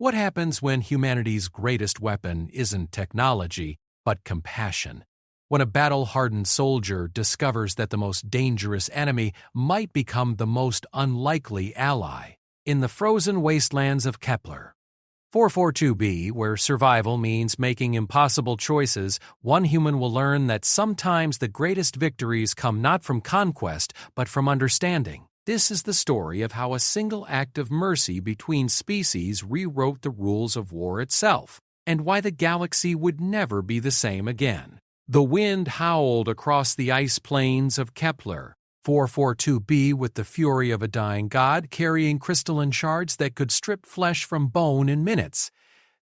What happens when humanity's greatest weapon isn't technology, but compassion? When a battle-hardened soldier discovers that the most dangerous enemy might become the most unlikely ally. In the frozen wastelands of Kepler. 442b, where survival means making impossible choices, one human will learn that sometimes the greatest victories come not from conquest, but from understanding. This is the story of how a single act of mercy between species rewrote the rules of war itself, and why the galaxy would never be the same again. The wind howled across the ice plains of Kepler. 442b, with the fury of a dying god, carrying crystalline shards that could strip flesh from bone in minutes.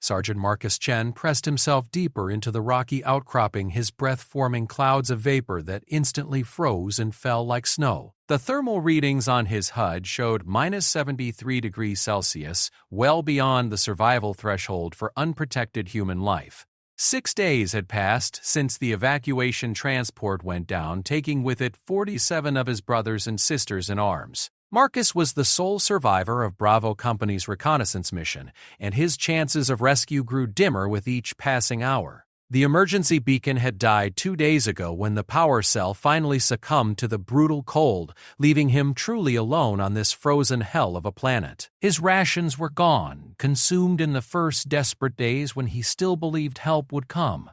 Sergeant Marcus Chen pressed himself deeper into the rocky outcropping, his breath forming clouds of vapor that instantly froze and fell like snow. The thermal readings on his HUD showed minus 73 degrees Celsius, well beyond the survival threshold for unprotected human life. 6 days had passed since the evacuation transport went down, taking with it 47 of his brothers and sisters in arms. Marcus was the sole survivor of Bravo Company's reconnaissance mission, and his chances of rescue grew dimmer with each passing hour. The emergency beacon had died 2 days ago when the power cell finally succumbed to the brutal cold, leaving him truly alone on this frozen hell of a planet. His rations were gone, consumed in the first desperate days when he still believed help would come.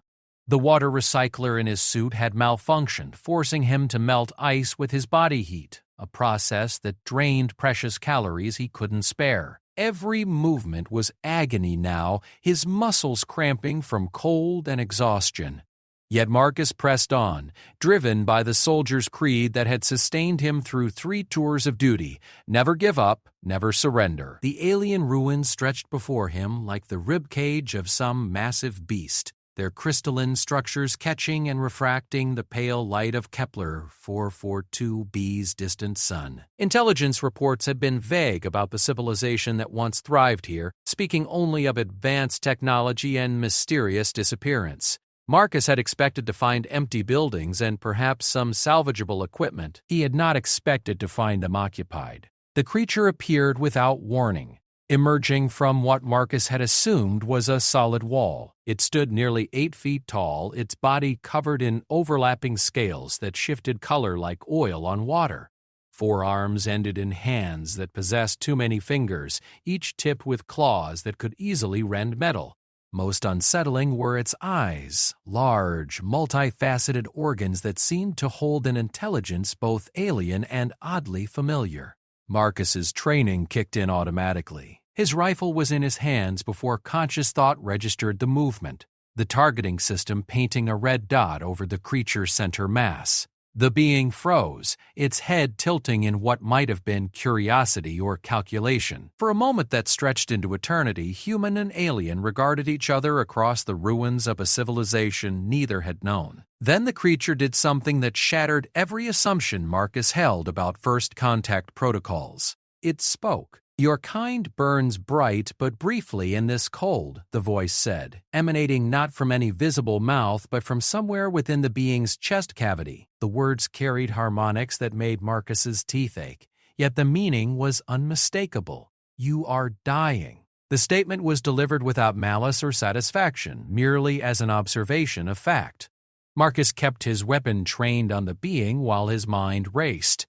The water recycler in his suit had malfunctioned, forcing him to melt ice with his body heat, a process that drained precious calories he couldn't spare. Every movement was agony now, his muscles cramping from cold and exhaustion. Yet Marcus pressed on, driven by the soldier's creed that had sustained him through 3 tours of duty: never give up, never surrender. The alien ruins stretched before him like the ribcage of some massive beast, their crystalline structures catching and refracting the pale light of Kepler 442b's distant sun. Intelligence reports had been vague about the civilization that once thrived here, speaking only of advanced technology and mysterious disappearance. Marcus had expected to find empty buildings and perhaps some salvageable equipment. He had not expected to find them occupied. The creature appeared without warning, emerging from what Marcus had assumed was a solid wall. It stood nearly 8 feet tall, its body covered in overlapping scales that shifted color like oil on water. 4 arms ended in hands that possessed too many fingers, each tipped with claws that could easily rend metal. Most unsettling were its eyes, large, multifaceted organs that seemed to hold an intelligence both alien and oddly familiar. Marcus's training kicked in automatically. His rifle was in his hands before conscious thought registered the movement, the targeting system painting a red dot over the creature's center mass. The being froze, its head tilting in what might have been curiosity or calculation. For a moment that stretched into eternity, human and alien regarded each other across the ruins of a civilization neither had known. Then the creature did something that shattered every assumption Marcus held about first contact protocols. It spoke. "Your kind burns bright but briefly in this cold," the voice said, emanating not from any visible mouth but from somewhere within the being's chest cavity. The words carried harmonics that made Marcus's teeth ache, yet the meaning was unmistakable. "You are dying." The statement was delivered without malice or satisfaction, merely as an observation of fact. Marcus kept his weapon trained on the being while his mind raced.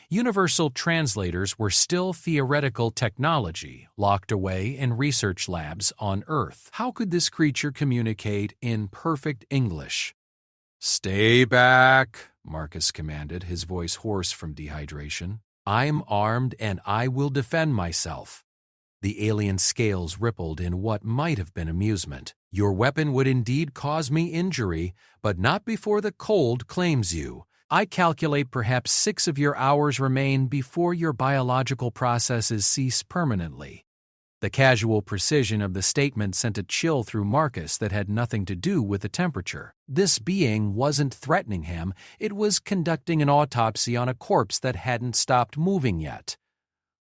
Universal translators were still theoretical technology, locked away in research labs on Earth. How could this creature communicate in perfect English? "Stay back," Marcus commanded, his voice hoarse from dehydration. "I'm armed and I will defend myself." The alien scales rippled in what might have been amusement. "Your weapon would indeed cause me injury, but not before the cold claims you. I calculate perhaps 6 of your hours remain before your biological processes cease permanently." The casual precision of the statement sent a chill through Marcus that had nothing to do with the temperature. This being wasn't threatening him, it was conducting an autopsy on a corpse that hadn't stopped moving yet.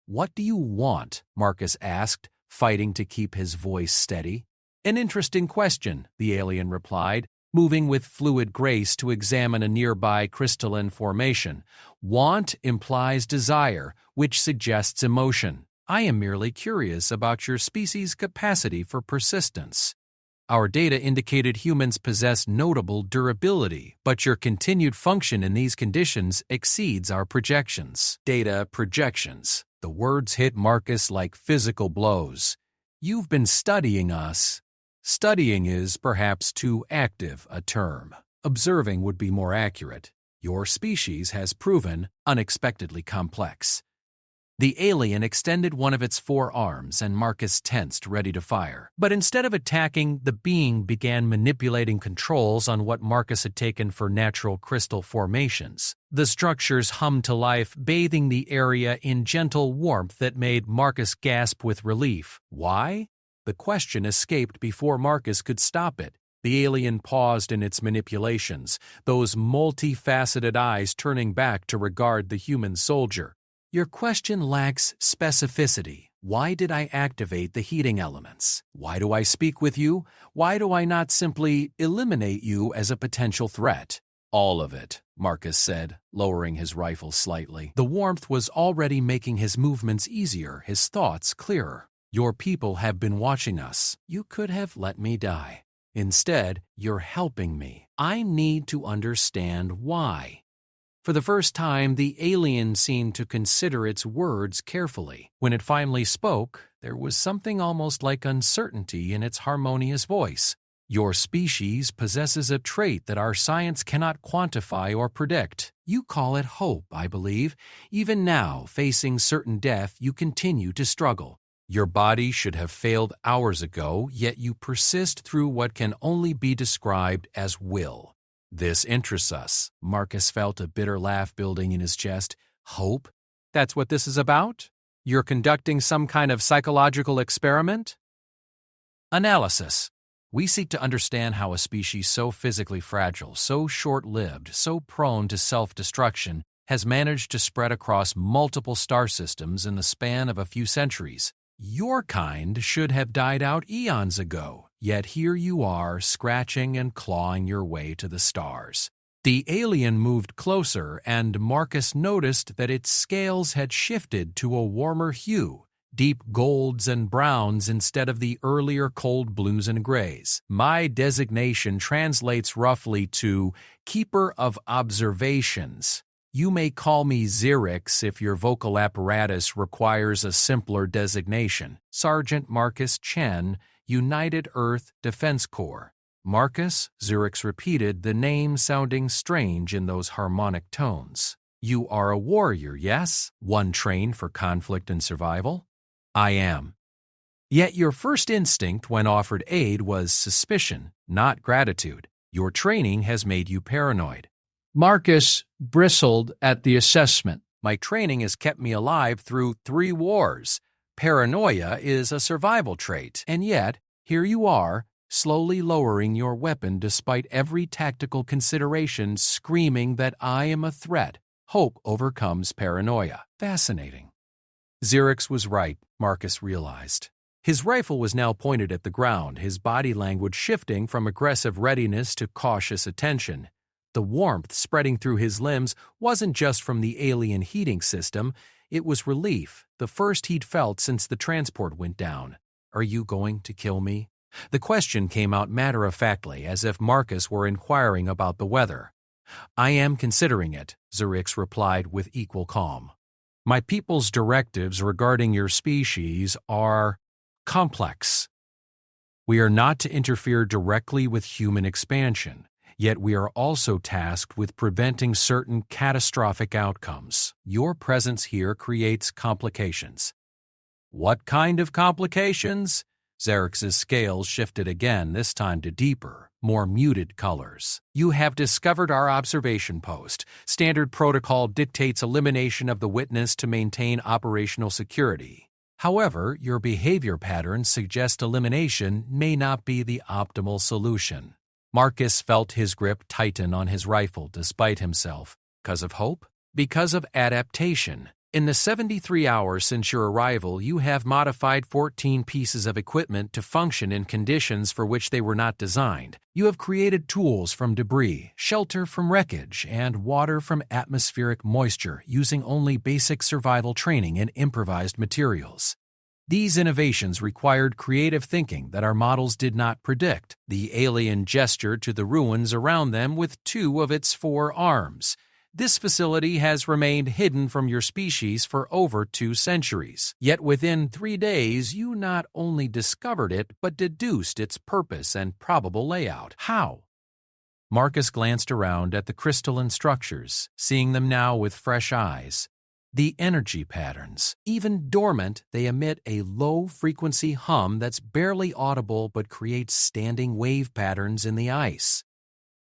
"What do you want?" Marcus asked, fighting to keep his voice steady. "An interesting question," the alien replied, moving with fluid grace to examine a nearby crystalline formation. "Want implies desire, which suggests emotion. I am merely curious about your species' capacity for persistence. Our data indicated humans possess notable durability, but your continued function in these conditions exceeds our projections. Data projections. The words hit Marcus like physical blows. You've been studying us. Studying is perhaps too active a term. Observing would be more accurate. Your species has proven unexpectedly complex. The alien extended one of its four arms and Marcus tensed, ready to fire. But instead of attacking, the being began manipulating controls on what Marcus had taken for natural crystal formations. The structures hummed to life, bathing the area in gentle warmth that made Marcus gasp with relief. Why? The question escaped before Marcus could stop it. The alien paused in its manipulations, those multifaceted eyes turning back to regard the human soldier. Your question lacks specificity. Why did I activate the heating elements? Why do I speak with you? Why do I not simply eliminate you as a potential threat? All of it, Marcus said, lowering his rifle slightly. The warmth was already making his movements easier, his thoughts clearer. Your people have been watching us. You could have let me die. Instead, you're helping me. I need to understand why. For the first time, the alien seemed to consider its words carefully. When it finally spoke, there was something almost like uncertainty in its harmonious voice. Your species possesses a trait that our science cannot quantify or predict. You call it hope, I believe. Even now, facing certain death, you continue to struggle. Your body should have failed hours ago, yet you persist through what can only be described as will. This interests us. Marcus felt a bitter laugh building in his chest. Hope? That's what this is about? You're conducting some kind of psychological experiment? Analysis. We seek to understand how a species so physically fragile, so short-lived, so prone to self-destruction has managed to spread across multiple star systems in the span of a few centuries. Your kind should have died out eons ago, yet here you are, scratching and clawing your way to the stars. The alien moved closer, and Marcus noticed that its scales had shifted to a warmer hue, deep golds and browns instead of the earlier cold blues and grays. My designation translates roughly to Keeper of Observations. You may call me Xerix if your vocal apparatus requires a simpler designation. Sergeant Marcus Chen, United Earth Defense Corps. Marcus, Xerix repeated, the name sounding strange in those harmonic tones. You are a warrior, yes? One trained for conflict and survival? I am. Yet your first instinct when offered aid was suspicion, not gratitude. Your training has made you paranoid. Marcus bristled at the assessment. My training has kept me alive through 3 wars. Paranoia is a survival trait, and yet, here you are, slowly lowering your weapon despite every tactical consideration, screaming that I am a threat. Hope overcomes paranoia. Fascinating. Xerix was right, Marcus realized. His rifle was now pointed at the ground, his body language shifting from aggressive readiness to cautious attention. The warmth spreading through his limbs wasn't just from the alien heating system, it was relief, the first he'd felt since the transport went down. Are you going to kill me? The question came out matter-of-factly, as if Marcus were inquiring about the weather. I am considering it, Xerix replied with equal calm. My people's directives regarding your species are complex. We are not to interfere directly with human expansion. Yet we are also tasked with preventing certain catastrophic outcomes. Your presence here creates complications. What kind of complications? Xerix's scales shifted again, this time to deeper, more muted colors. You have discovered our observation post. Standard protocol dictates elimination of the witness to maintain operational security. However, your behavior patterns suggest elimination may not be the optimal solution. Marcus felt his grip tighten on his rifle despite himself. Because of hope? Because of adaptation. In the 73 hours since your arrival, you have modified 14 pieces of equipment to function in conditions for which they were not designed. You have created tools from debris, shelter from wreckage, and water from atmospheric moisture using only basic survival training and improvised materials. These innovations required creative thinking that our models did not predict. The alien gestured to the ruins around them with 2 of its 4 arms. This facility has remained hidden from your species for over 2 centuries. Yet within 3 days, you not only discovered it, but deduced its purpose and probable layout. How? Marcus glanced around at the crystalline structures, seeing them now with fresh eyes. The energy patterns. Even dormant, they emit a low-frequency hum that's barely audible but creates standing wave patterns in the ice.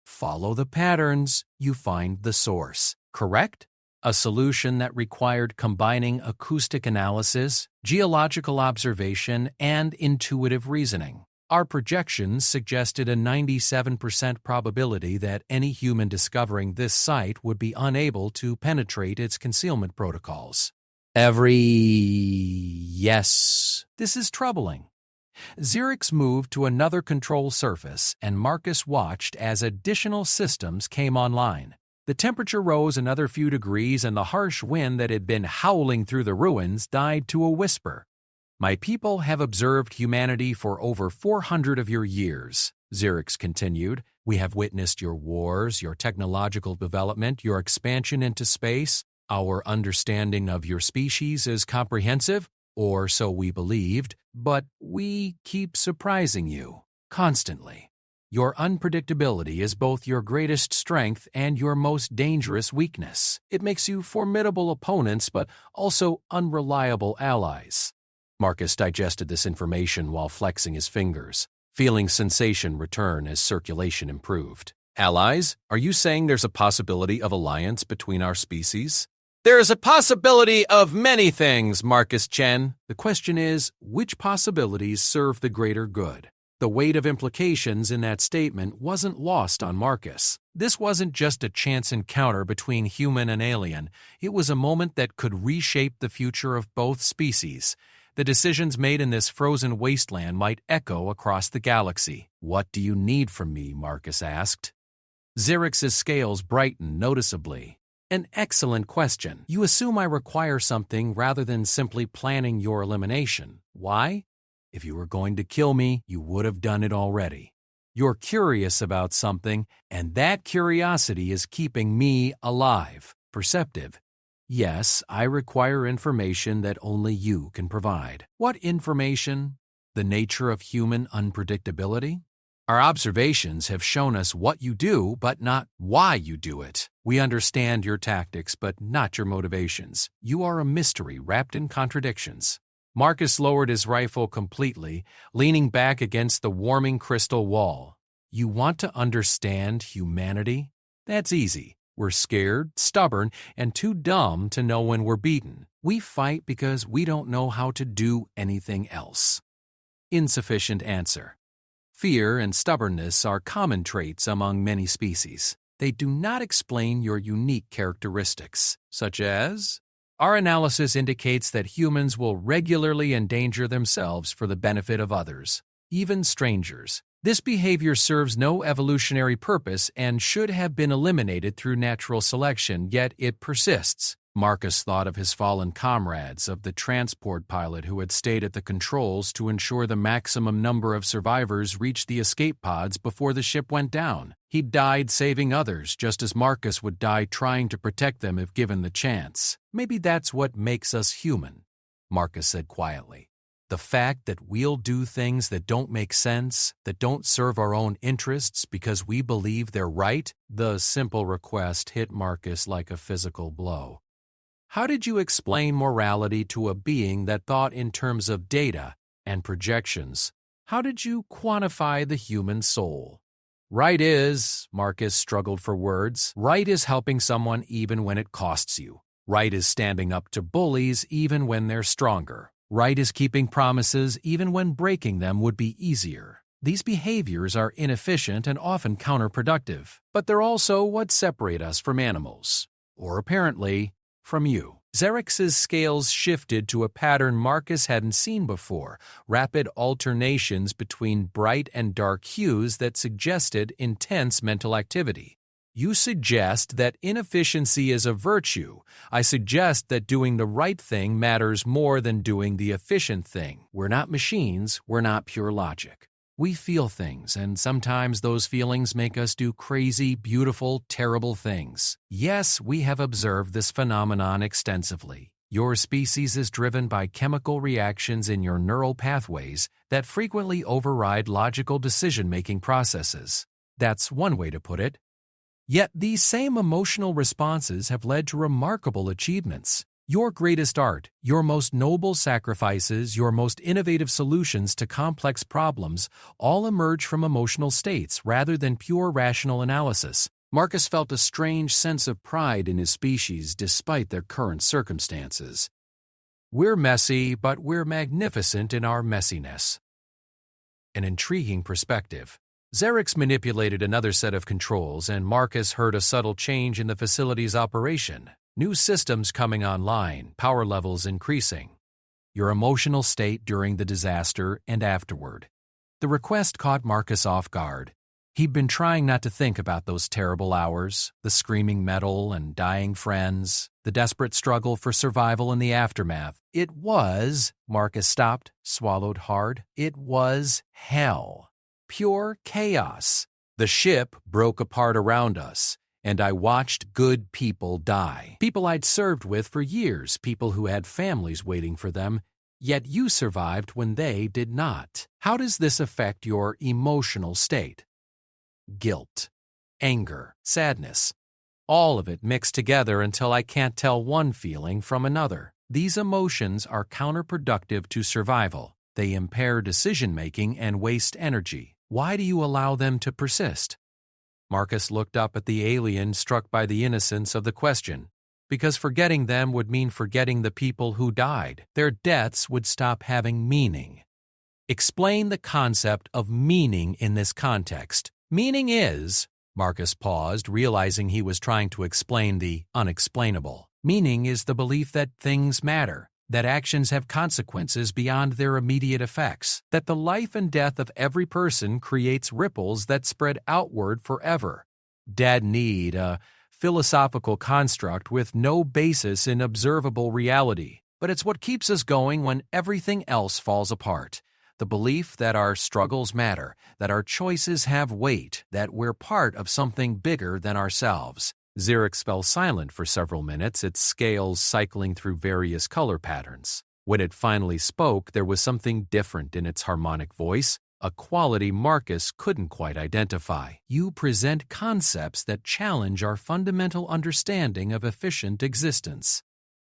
Follow the patterns, you find the source. Correct? A solution that required combining acoustic analysis, geological observation, and intuitive reasoning. Our projections suggested a 97% probability that any human discovering this site would be unable to penetrate its concealment protocols. Yes. This is troubling. Xerix moved to another control surface, and Marcus watched as additional systems came online. The temperature rose another few degrees, and the harsh wind that had been howling through the ruins died to a whisper. My people have observed humanity for over 400 of your years, Xerix continued. We have witnessed your wars, your technological development, your expansion into space. Our understanding of your species is comprehensive, or so we believed, but we keep surprising you, constantly. Your unpredictability is both your greatest strength and your most dangerous weakness. It makes you formidable opponents, but also unreliable allies. Marcus digested this information while flexing his fingers, feeling sensation return as circulation improved. Allies? Are you saying there's a possibility of alliance between our species? There is a possibility of many things, Marcus Chen. The question is, which possibilities serve the greater good? The weight of implications in that statement wasn't lost on Marcus. This wasn't just a chance encounter between human and alien. It was a moment that could reshape the future of both species. The decisions made in this frozen wasteland might echo across the galaxy. What do you need from me? Marcus asked. Xerix's scales brightened noticeably. An excellent question. You assume I require something rather than simply planning your elimination. Why? If you were going to kill me, you would have done it already. You're curious about something, and that curiosity is keeping me alive, perceptive. Yes, I require information that only you can provide. What information? The nature of human unpredictability? Our observations have shown us what you do, but not why you do it. We understand your tactics, but not your motivations. You are a mystery wrapped in contradictions. Marcus lowered his rifle completely, leaning back against the warming crystal wall. You want to understand humanity? That's easy. We're scared, stubborn, and too dumb to know when we're beaten. We fight because we don't know how to do anything else. Insufficient answer. Fear and stubbornness are common traits among many species. They do not explain your unique characteristics, such as, our analysis indicates that humans will regularly endanger themselves for the benefit of others, even strangers. This behavior serves no evolutionary purpose and should have been eliminated through natural selection, yet it persists. Marcus thought of his fallen comrades, of the transport pilot who had stayed at the controls to ensure the maximum number of survivors reached the escape pods before the ship went down. He died saving others, just as Marcus would die trying to protect them if given the chance. Maybe that's what makes us human, Marcus said quietly. The fact that we'll do things that don't make sense, that don't serve our own interests because we believe they're right. The simple request hit Marcus like a physical blow. How did you explain morality to a being that thought in terms of data and projections? How did you quantify the human soul? Right is, Marcus struggled for words, right is helping someone even when it costs you. Right is standing up to bullies even when they're stronger. Right is keeping promises even when breaking them would be easier. These behaviors are inefficient and often counterproductive, but they're also what separate us from animals, or apparently, from you. Xerix's scales shifted to a pattern Marcus hadn't seen before, rapid alternations between bright and dark hues that suggested intense mental activity. You suggest that inefficiency is a virtue. I suggest that doing the right thing matters more than doing the efficient thing. We're not machines, we're not pure logic. We feel things, and sometimes those feelings make us do crazy, beautiful, terrible things. Yes, we have observed this phenomenon extensively. Your species is driven by chemical reactions in your neural pathways that frequently override logical decision-making processes. That's one way to put it. Yet these same emotional responses have led to remarkable achievements. Your greatest art, your most noble sacrifices, your most innovative solutions to complex problems all emerge from emotional states rather than pure rational analysis. Marcus felt a strange sense of pride in his species despite their current circumstances. We're messy, but we're magnificent in our messiness. An intriguing perspective. Xerix manipulated another set of controls, and Marcus heard a subtle change in the facility's operation. New systems coming online, power levels increasing. Your emotional state during the disaster and afterward. The request caught Marcus off guard. He'd been trying not to think about those terrible hours, the screaming metal and dying friends, the desperate struggle for survival in the aftermath. It was, Marcus stopped, swallowed hard, it was hell. Pure chaos. The ship broke apart around us, and I watched good people die. People I'd served with for years, people who had families waiting for them, yet you survived when they did not. How does this affect your emotional state? Guilt, anger, sadness. All of it mixed together until I can't tell one feeling from another. These emotions are counterproductive to survival. They impair decision-making and waste energy. Why do you allow them to persist? Marcus looked up at the alien, struck by the innocence of the question. Because forgetting them would mean forgetting the people who died. Their deaths would stop having meaning. Explain the concept of meaning in this context. Meaning is, Marcus paused, realizing he was trying to explain the unexplainable. Meaning is the belief that things matter, that actions have consequences beyond their immediate effects, that the life and death of every person creates ripples that spread outward forever. Dead need, a philosophical construct with no basis in observable reality, but it's what keeps us going when everything else falls apart. The belief that our struggles matter, that our choices have weight, that we're part of something bigger than ourselves. Xerix fell silent for several minutes, its scales cycling through various color patterns. When it finally spoke, there was something different in its harmonic voice, a quality Marcus couldn't quite identify. You present concepts that challenge our fundamental understanding of efficient existence.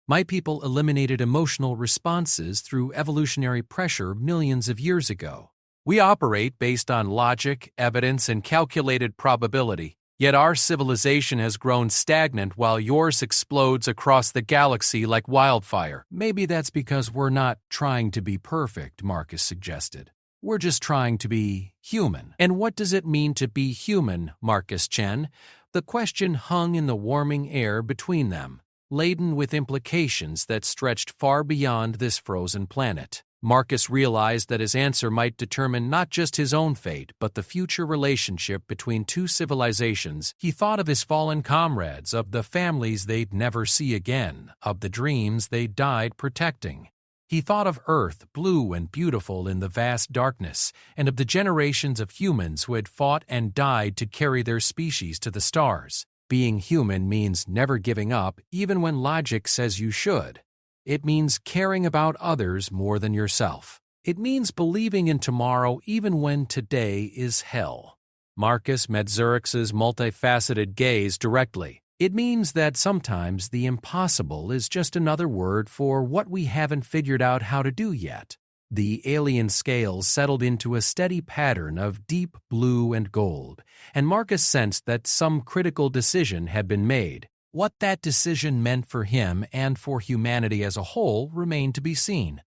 My people eliminated emotional responses through evolutionary pressure millions of years ago. We operate based on logic, evidence, and calculated probability. Yet our civilization has grown stagnant while yours explodes across the galaxy like wildfire. Maybe that's because we're not trying to be perfect, Marcus suggested. We're just trying to be human. And what does it mean to be human, Marcus Chen? The question hung in the warming air between them, laden with implications that stretched far beyond this frozen planet. Marcus realized that his answer might determine not just his own fate, but the future relationship between two civilizations. He thought of his fallen comrades, of the families they'd never see again, of the dreams they died protecting. He thought of Earth, blue and beautiful in the vast darkness, and of the generations of humans who had fought and died to carry their species to the stars. Being human means never giving up, even when logic says you should. It means caring about others more than yourself. It means believing in tomorrow even when today is hell. Marcus met Xerix's multifaceted gaze directly. It means that sometimes the impossible is just another word for what we haven't figured out how to do yet. The alien scales settled into a steady pattern of deep blue and gold, and Marcus sensed that some critical decision had been made. What that decision meant for him and for humanity as a whole remained to be seen.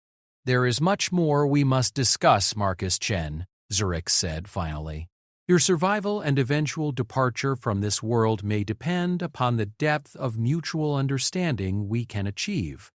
There is much more we must discuss, Marcus Chen, Xerix said finally. Your survival and eventual departure from this world may depend upon the depth of mutual understanding we can achieve.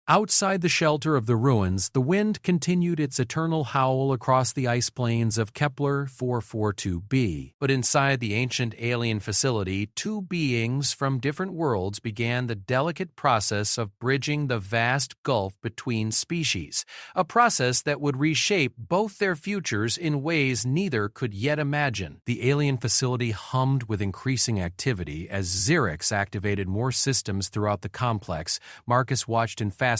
Outside the shelter of the ruins, the wind continued its eternal howl across the ice plains of Kepler 442b. But inside the ancient alien facility, two beings from different worlds began the delicate process of bridging the vast gulf between species, a process that would reshape both their futures in ways neither could yet imagine. The alien facility hummed with increasing activity as Xerix activated more systems throughout the complex. Marcus watched in fascination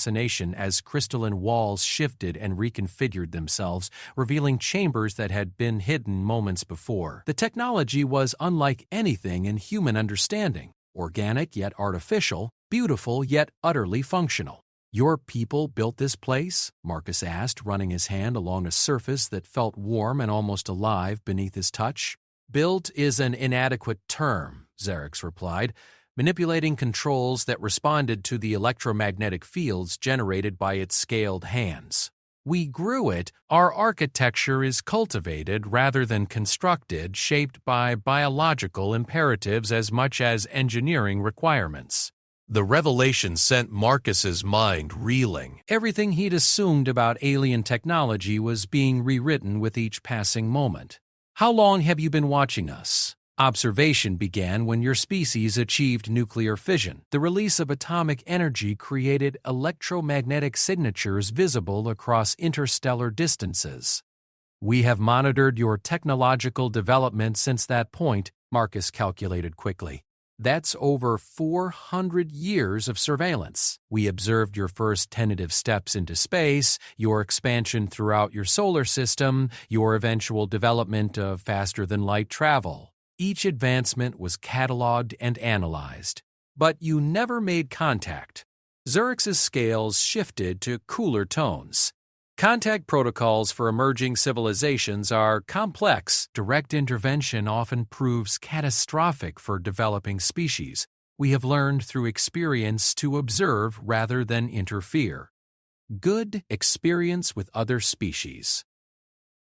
as crystalline walls shifted and reconfigured themselves, revealing chambers that had been hidden moments before. The technology was unlike anything in human understanding, organic yet artificial, beautiful yet utterly functional. "Your people built this place?" Marcus asked, running his hand along a surface that felt warm and almost alive beneath his touch. "Built is an inadequate term," Xerix replied, manipulating controls that responded to the electromagnetic fields generated by its scaled hands. "We grew it. Our architecture is cultivated rather than constructed, shaped by biological imperatives as much as engineering requirements." The revelation sent Marcus's mind reeling. Everything he'd assumed about alien technology was being rewritten with each passing moment. "How long have you been watching us?" Observation began when your species achieved nuclear fission. The release of atomic energy created electromagnetic signatures visible across interstellar distances. "We have monitored your technological development since that point," Marcus calculated quickly. "That's over 400 years of surveillance. We observed your first tentative steps into space, your expansion throughout your solar system, your eventual development of faster-than-light travel. Each advancement was cataloged and analyzed. But you never made contact." Xerix's scales shifted to cooler tones. "Contact protocols for emerging civilizations are complex. Direct intervention often proves catastrophic for developing species. We have learned through experience to observe rather than interfere." Good experience with other species.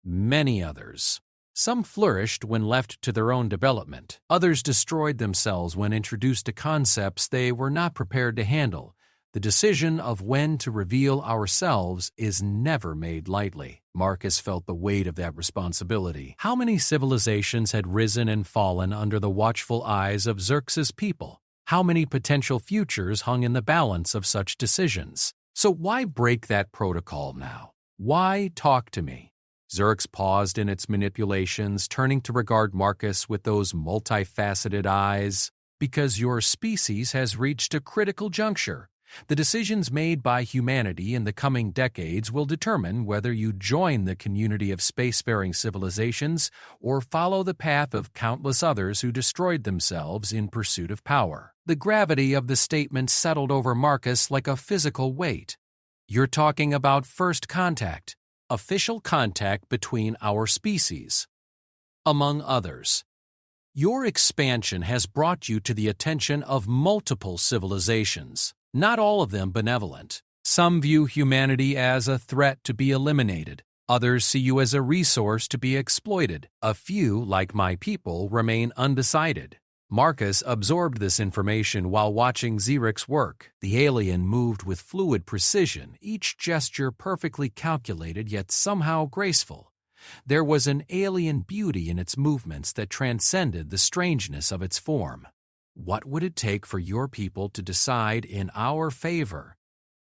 Many others. Some flourished when left to their own development. Others destroyed themselves when introduced to concepts they were not prepared to handle. The decision of when to reveal ourselves is never made lightly. Marcus felt the weight of that responsibility. How many civilizations had risen and fallen under the watchful eyes of Xerxes' people? How many potential futures hung in the balance of such decisions? So why break that protocol now? Why talk to me? Xerx paused in its manipulations, turning to regard Marcus with those multifaceted eyes. "Because your species has reached a critical juncture. The decisions made by humanity in the coming decades will determine whether you join the community of spacefaring civilizations or follow the path of countless others who destroyed themselves in pursuit of power." The gravity of the statement settled over Marcus like a physical weight. "You're talking about first contact. Official contact between our species. Among others. Your expansion has brought you to the attention of multiple civilizations, not all of them benevolent. Some view humanity as a threat to be eliminated. Others see you as a resource to be exploited. A few, like my people, remain undecided." Marcus absorbed this information while watching Xerix work. The alien moved with fluid precision, each gesture perfectly calculated yet somehow graceful. There was an alien beauty in its movements that transcended the strangeness of its form. What would it take for your people to decide in our favor?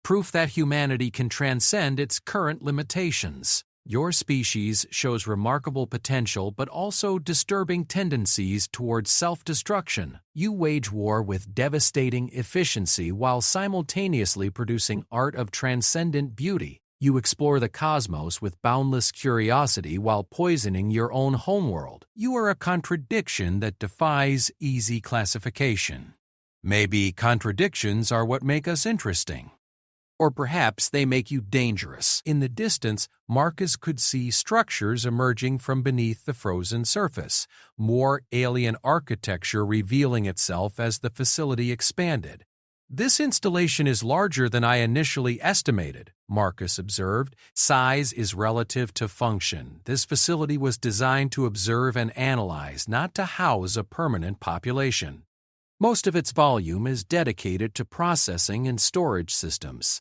Proof that humanity can transcend its current limitations. Your species shows remarkable potential but also disturbing tendencies towards self-destruction. You wage war with devastating efficiency while simultaneously producing art of transcendent beauty. You explore the cosmos with boundless curiosity while poisoning your own homeworld. You are a contradiction that defies easy classification. Maybe contradictions are what make us interesting. Or perhaps they make you dangerous. In the distance, Marcus could see structures emerging from beneath the frozen surface, more alien architecture revealing itself as the facility expanded. "This installation is larger than I initially estimated," Marcus observed. "Size is relative to function. This facility was designed to observe and analyze, not to house a permanent population. Most of its volume is dedicated to processing and storage systems."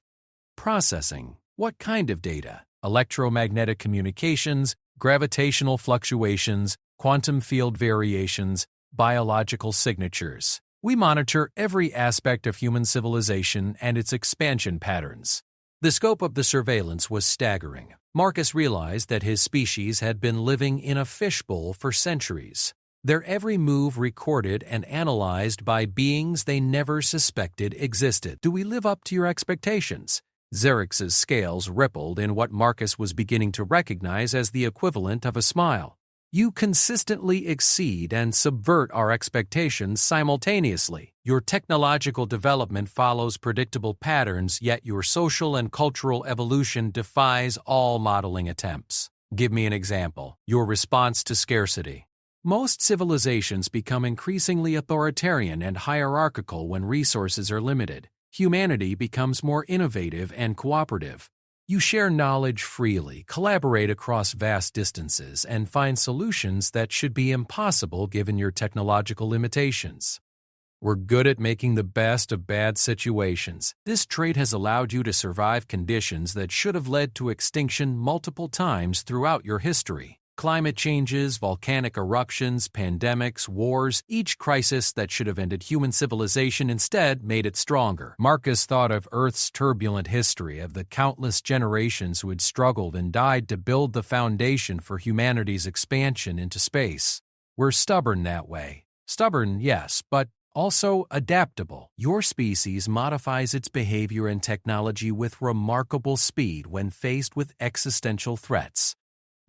processing. What kind of data? Electromagnetic communications, gravitational fluctuations, quantum field variations, biological signatures. We monitor every aspect of human civilization and its expansion patterns. The scope of the surveillance was staggering. Marcus realized that his species had been living in a fishbowl for centuries, their every move recorded and analyzed by beings they never suspected existed. Do we live up to your expectations? Xerx's scales rippled in what Marcus was beginning to recognize as the equivalent of a smile. You consistently exceed and subvert our expectations simultaneously. Your technological development follows predictable patterns, yet your social and cultural evolution defies all modeling attempts. Give me an example. Your response to scarcity. Most civilizations become increasingly authoritarian and hierarchical when resources are limited. Humanity becomes more innovative and cooperative. You share knowledge freely, collaborate across vast distances, and find solutions that should be impossible given your technological limitations. We're good at making the best of bad situations. This trait has allowed you to survive conditions that should have led to extinction multiple times throughout your history. Climate changes, volcanic eruptions, pandemics, wars, each crisis that should have ended human civilization instead made it stronger. Marcus thought of Earth's turbulent history, of the countless generations who had struggled and died to build the foundation for humanity's expansion into space. We're stubborn that way. Stubborn, yes, but also adaptable. Your species modifies its behavior and technology with remarkable speed when faced with existential threats.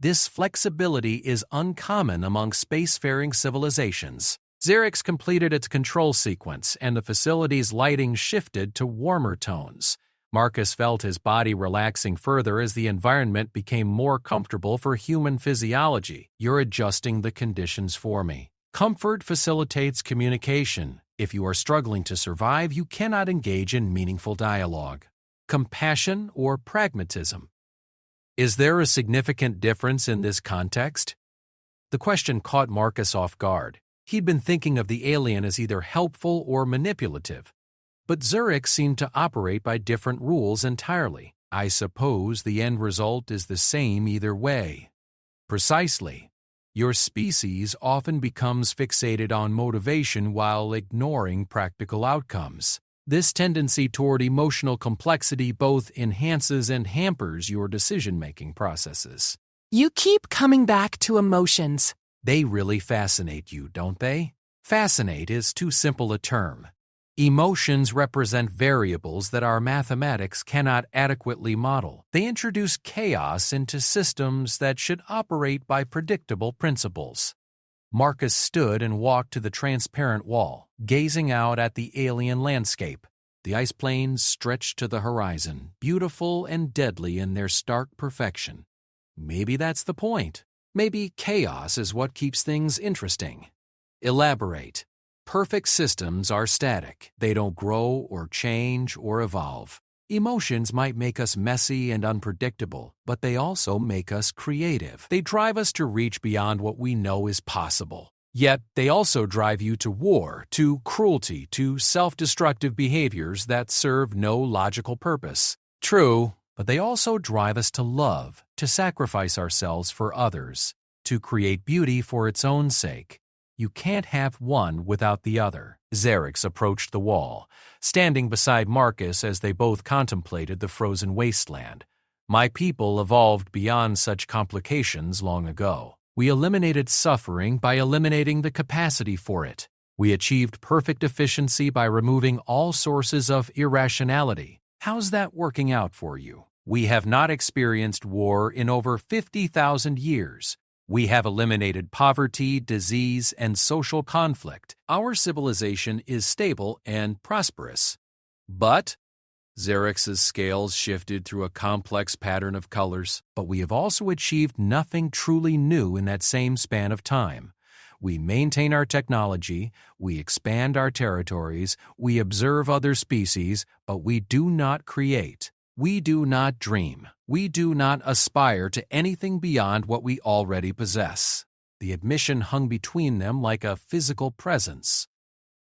This flexibility is uncommon among spacefaring civilizations. Xerx completed its control sequence, and the facility's lighting shifted to warmer tones. Marcus felt his body relaxing further as the environment became more comfortable for human physiology. You're adjusting the conditions for me. Comfort facilitates communication. If you are struggling to survive, you cannot engage in meaningful dialogue. Compassion or pragmatism? Is there a significant difference in this context? The question caught Marcus off guard. He'd been thinking of the alien as either helpful or manipulative. But Xerx seemed to operate by different rules entirely. I suppose the end result is the same either way. Precisely. Your species often becomes fixated on motivation while ignoring practical outcomes. This tendency toward emotional complexity both enhances and hampers your decision-making processes. You keep coming back to emotions. They really fascinate you, don't they? Fascinate is too simple a term. Emotions represent variables that our mathematics cannot adequately model. They introduce chaos into systems that should operate by predictable principles. Marcus stood and walked to the transparent wall, gazing out at the alien landscape. The ice plains stretched to the horizon, beautiful and deadly in their stark perfection. Maybe that's the point. Maybe chaos is what keeps things interesting. Elaborate. Perfect systems are static. They don't grow or change or evolve. Emotions might make us messy and unpredictable, but they also make us creative. They drive us to reach beyond what we know is possible. Yet, they also drive you to war, to cruelty, to self-destructive behaviors that serve no logical purpose. True, but they also drive us to love, to sacrifice ourselves for others, to create beauty for its own sake. You can't have one without the other. Xerx approached the wall, standing beside Marcus as they both contemplated the frozen wasteland. My people evolved beyond such complications long ago. We eliminated suffering by eliminating the capacity for it. We achieved perfect efficiency by removing all sources of irrationality. How's that working out for you? We have not experienced war in over 50,000 years. We have eliminated poverty, disease, and social conflict. Our civilization is stable and prosperous. But Xerx's scales shifted through a complex pattern of colors, but we have also achieved nothing truly new in that same span of time. We maintain our technology, we expand our territories, we observe other species, but we do not create. We do not dream. We do not aspire to anything beyond what we already possess. The admission hung between them like a physical presence.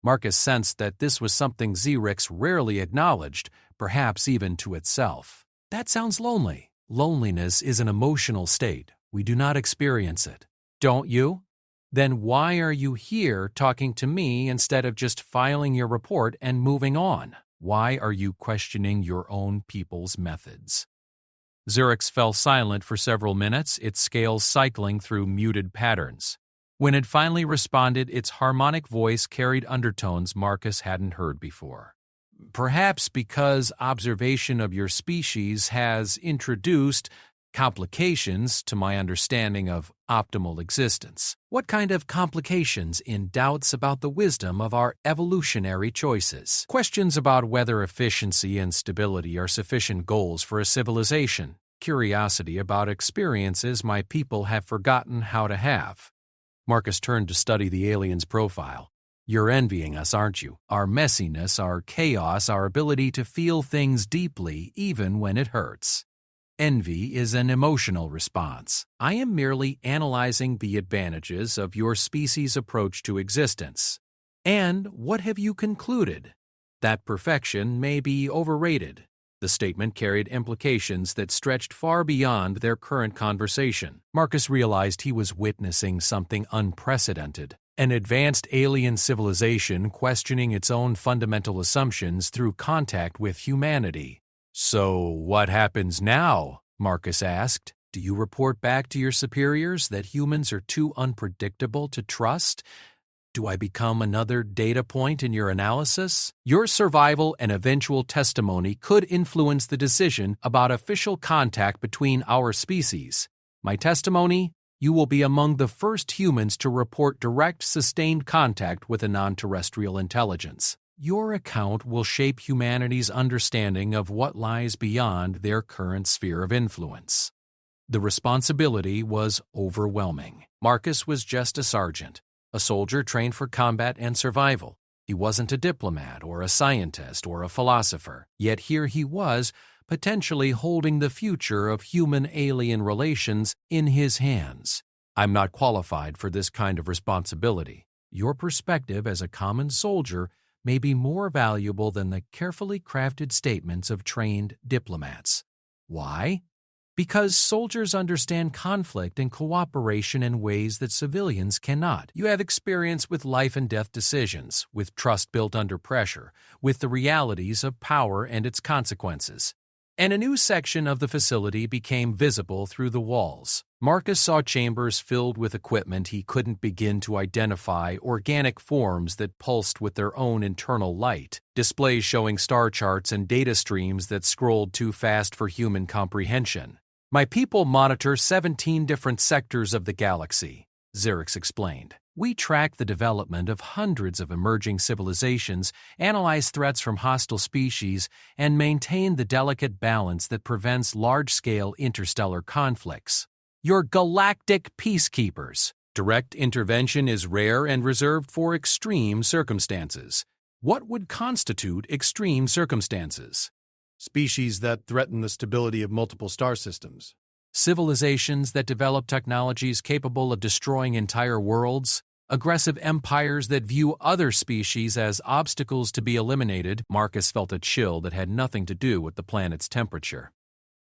Marcus sensed that this was something Xerix rarely acknowledged, perhaps even to itself. That sounds lonely. Loneliness is an emotional state. We do not experience it. Don't you? Then why are you here talking to me instead of just filing your report and moving on? Why are you questioning your own people's methods? Xerix fell silent for several minutes, its scales cycling through muted patterns. When it finally responded, its harmonic voice carried undertones Marcus hadn't heard before. Perhaps because observation of your species has introduced complications to my understanding of optimal existence. What kind of complications in doubts about the wisdom of our evolutionary choices? Questions about whether efficiency and stability are sufficient goals for a civilization. Curiosity about experiences my people have forgotten how to have. Marcus turned to study the alien's profile. You're envying us, aren't you? Our messiness, our chaos, our ability to feel things deeply even when it hurts. Envy is an emotional response. I am merely analyzing the advantages of your species' approach to existence. And what have you concluded? That perfection may be overrated. The statement carried implications that stretched far beyond their current conversation. Marcus realized he was witnessing something unprecedented. An advanced alien civilization questioning its own fundamental assumptions through contact with humanity. So, what happens now? Marcus asked. Do you report back to your superiors that humans are too unpredictable to trust? Do I become another data point in your analysis? Your survival and eventual testimony could influence the decision about official contact between our species. My testimony? You will be among the first humans to report direct, sustained contact with a non-terrestrial intelligence. Your account will shape humanity's understanding of what lies beyond their current sphere of influence. The responsibility was overwhelming. Marcus was just a sergeant, a soldier trained for combat and survival. He wasn't a diplomat or a scientist or a philosopher, yet here he was, potentially holding the future of human-alien relations in his hands. I'm not qualified for this kind of responsibility. Your perspective as a common soldier may be more valuable than the carefully crafted statements of trained diplomats. Why? Because soldiers understand conflict and cooperation in ways that civilians cannot. You have experience with life and death decisions, with trust built under pressure, with the realities of power and its consequences. And a new section of the facility became visible through the walls. Marcus saw chambers filled with equipment he couldn't begin to identify, organic forms that pulsed with their own internal light, displays showing star charts and data streams that scrolled too fast for human comprehension. My people monitor 17 different sectors of the galaxy, Xerix explained. We track the development of hundreds of emerging civilizations, analyze threats from hostile species, and maintain the delicate balance that prevents large-scale interstellar conflicts. You're galactic peacekeepers. Direct intervention is rare and reserved for extreme circumstances. What would constitute extreme circumstances? Species that threaten the stability of multiple star systems. Civilizations that develop technologies capable of destroying entire worlds. Aggressive empires that view other species as obstacles to be eliminated. Marcus felt a chill that had nothing to do with the planet's temperature.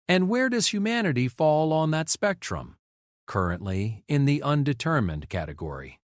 And where does humanity fall on that spectrum? Currently, in the undetermined category.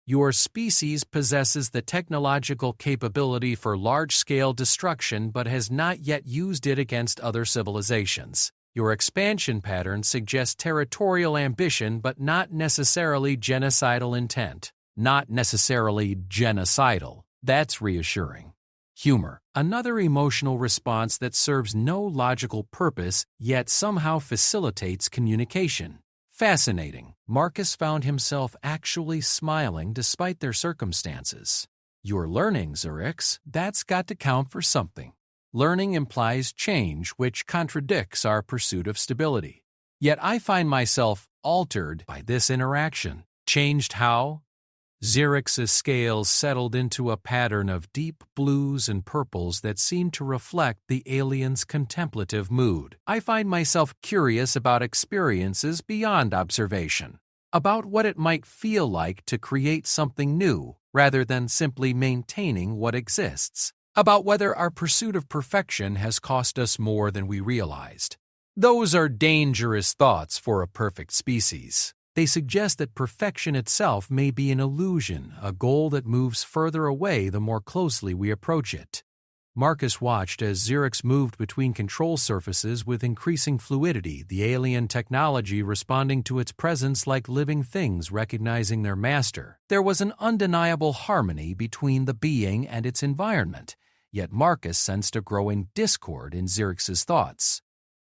Your species possesses the technological capability for large-scale destruction but has not yet used it against other civilizations. Your expansion pattern suggests territorial ambition but not necessarily genocidal intent. Not necessarily genocidal. That's reassuring. Humor, another emotional response that serves no logical purpose yet somehow facilitates communication. Fascinating. Marcus found himself actually smiling despite their circumstances. You're learning, Xerix. That's got to count for something. Learning implies change, which contradicts our pursuit of stability. Yet I find myself altered by this interaction. Changed how? Xerix's scales settled into a pattern of deep blues and purples that seemed to reflect the alien's contemplative mood. I find myself curious about experiences beyond observation. about what it might feel like to create something new rather than simply maintaining what exists, about whether our pursuit of perfection has cost us more than we realized. Those are dangerous thoughts for a perfect species. They suggest that perfection itself may be an illusion, a goal that moves further away the more closely we approach it. Marcus watched as Xerix moved between control surfaces with increasing fluidity, the alien technology responding to its presence like living things recognizing their master. There was an undeniable harmony between the being and its environment, yet Marcus sensed a growing discord in Xerix's thoughts.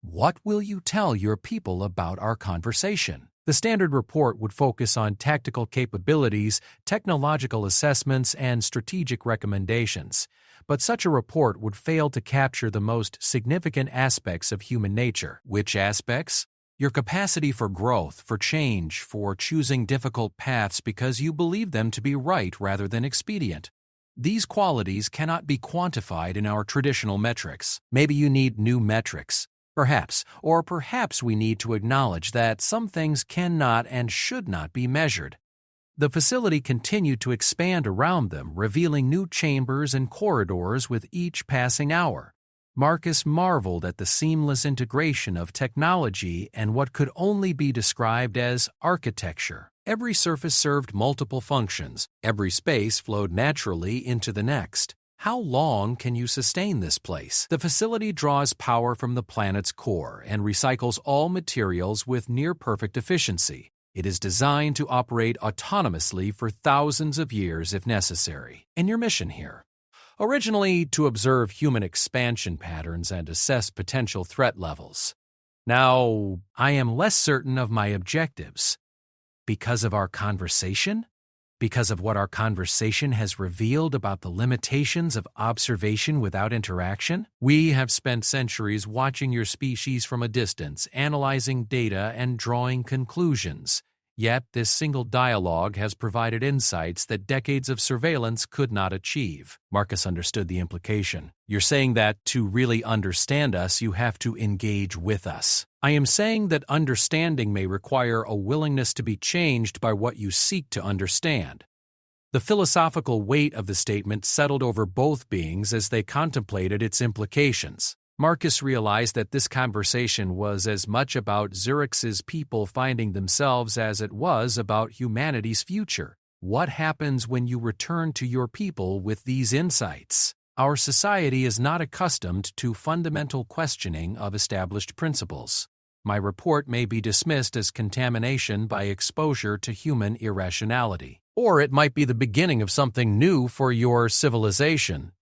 What will you tell your people about our conversation? The standard report would focus on tactical capabilities, technological assessments, and strategic recommendations. But such a report would fail to capture the most significant aspects of human nature. Which aspects? Your capacity for growth, for change, for choosing difficult paths because you believe them to be right rather than expedient. These qualities cannot be quantified in our traditional metrics. Maybe you need new metrics. Perhaps we need to acknowledge that some things cannot and should not be measured. The facility continued to expand around them, revealing new chambers and corridors with each passing hour. Marcus marveled at the seamless integration of technology and what could only be described as architecture. Every surface served multiple functions. Every space flowed naturally into the next. How long can you sustain this place? The facility draws power from the planet's core and recycles all materials with near-perfect efficiency. It is designed to operate autonomously for thousands of years if necessary. And your mission here? Originally, to observe human expansion patterns and assess potential threat levels. Now, I am less certain of my objectives. Because of our conversation? Because of what our conversation has revealed about the limitations of observation without interaction? We have spent centuries watching your species from a distance, analyzing data and drawing conclusions. Yet this single dialogue has provided insights that decades of surveillance could not achieve. Marcus understood the implication. You're saying that to really understand us, you have to engage with us. I am saying that understanding may require a willingness to be changed by what you seek to understand. The philosophical weight of the statement settled over both beings as they contemplated its implications. Marcus realized that this conversation was as much about Xerix's people finding themselves as it was about humanity's future. What happens when you return to your people with these insights? Our society is not accustomed to fundamental questioning of established principles. My report may be dismissed as contamination by exposure to human irrationality. Or it might be the beginning of something new for your civilization.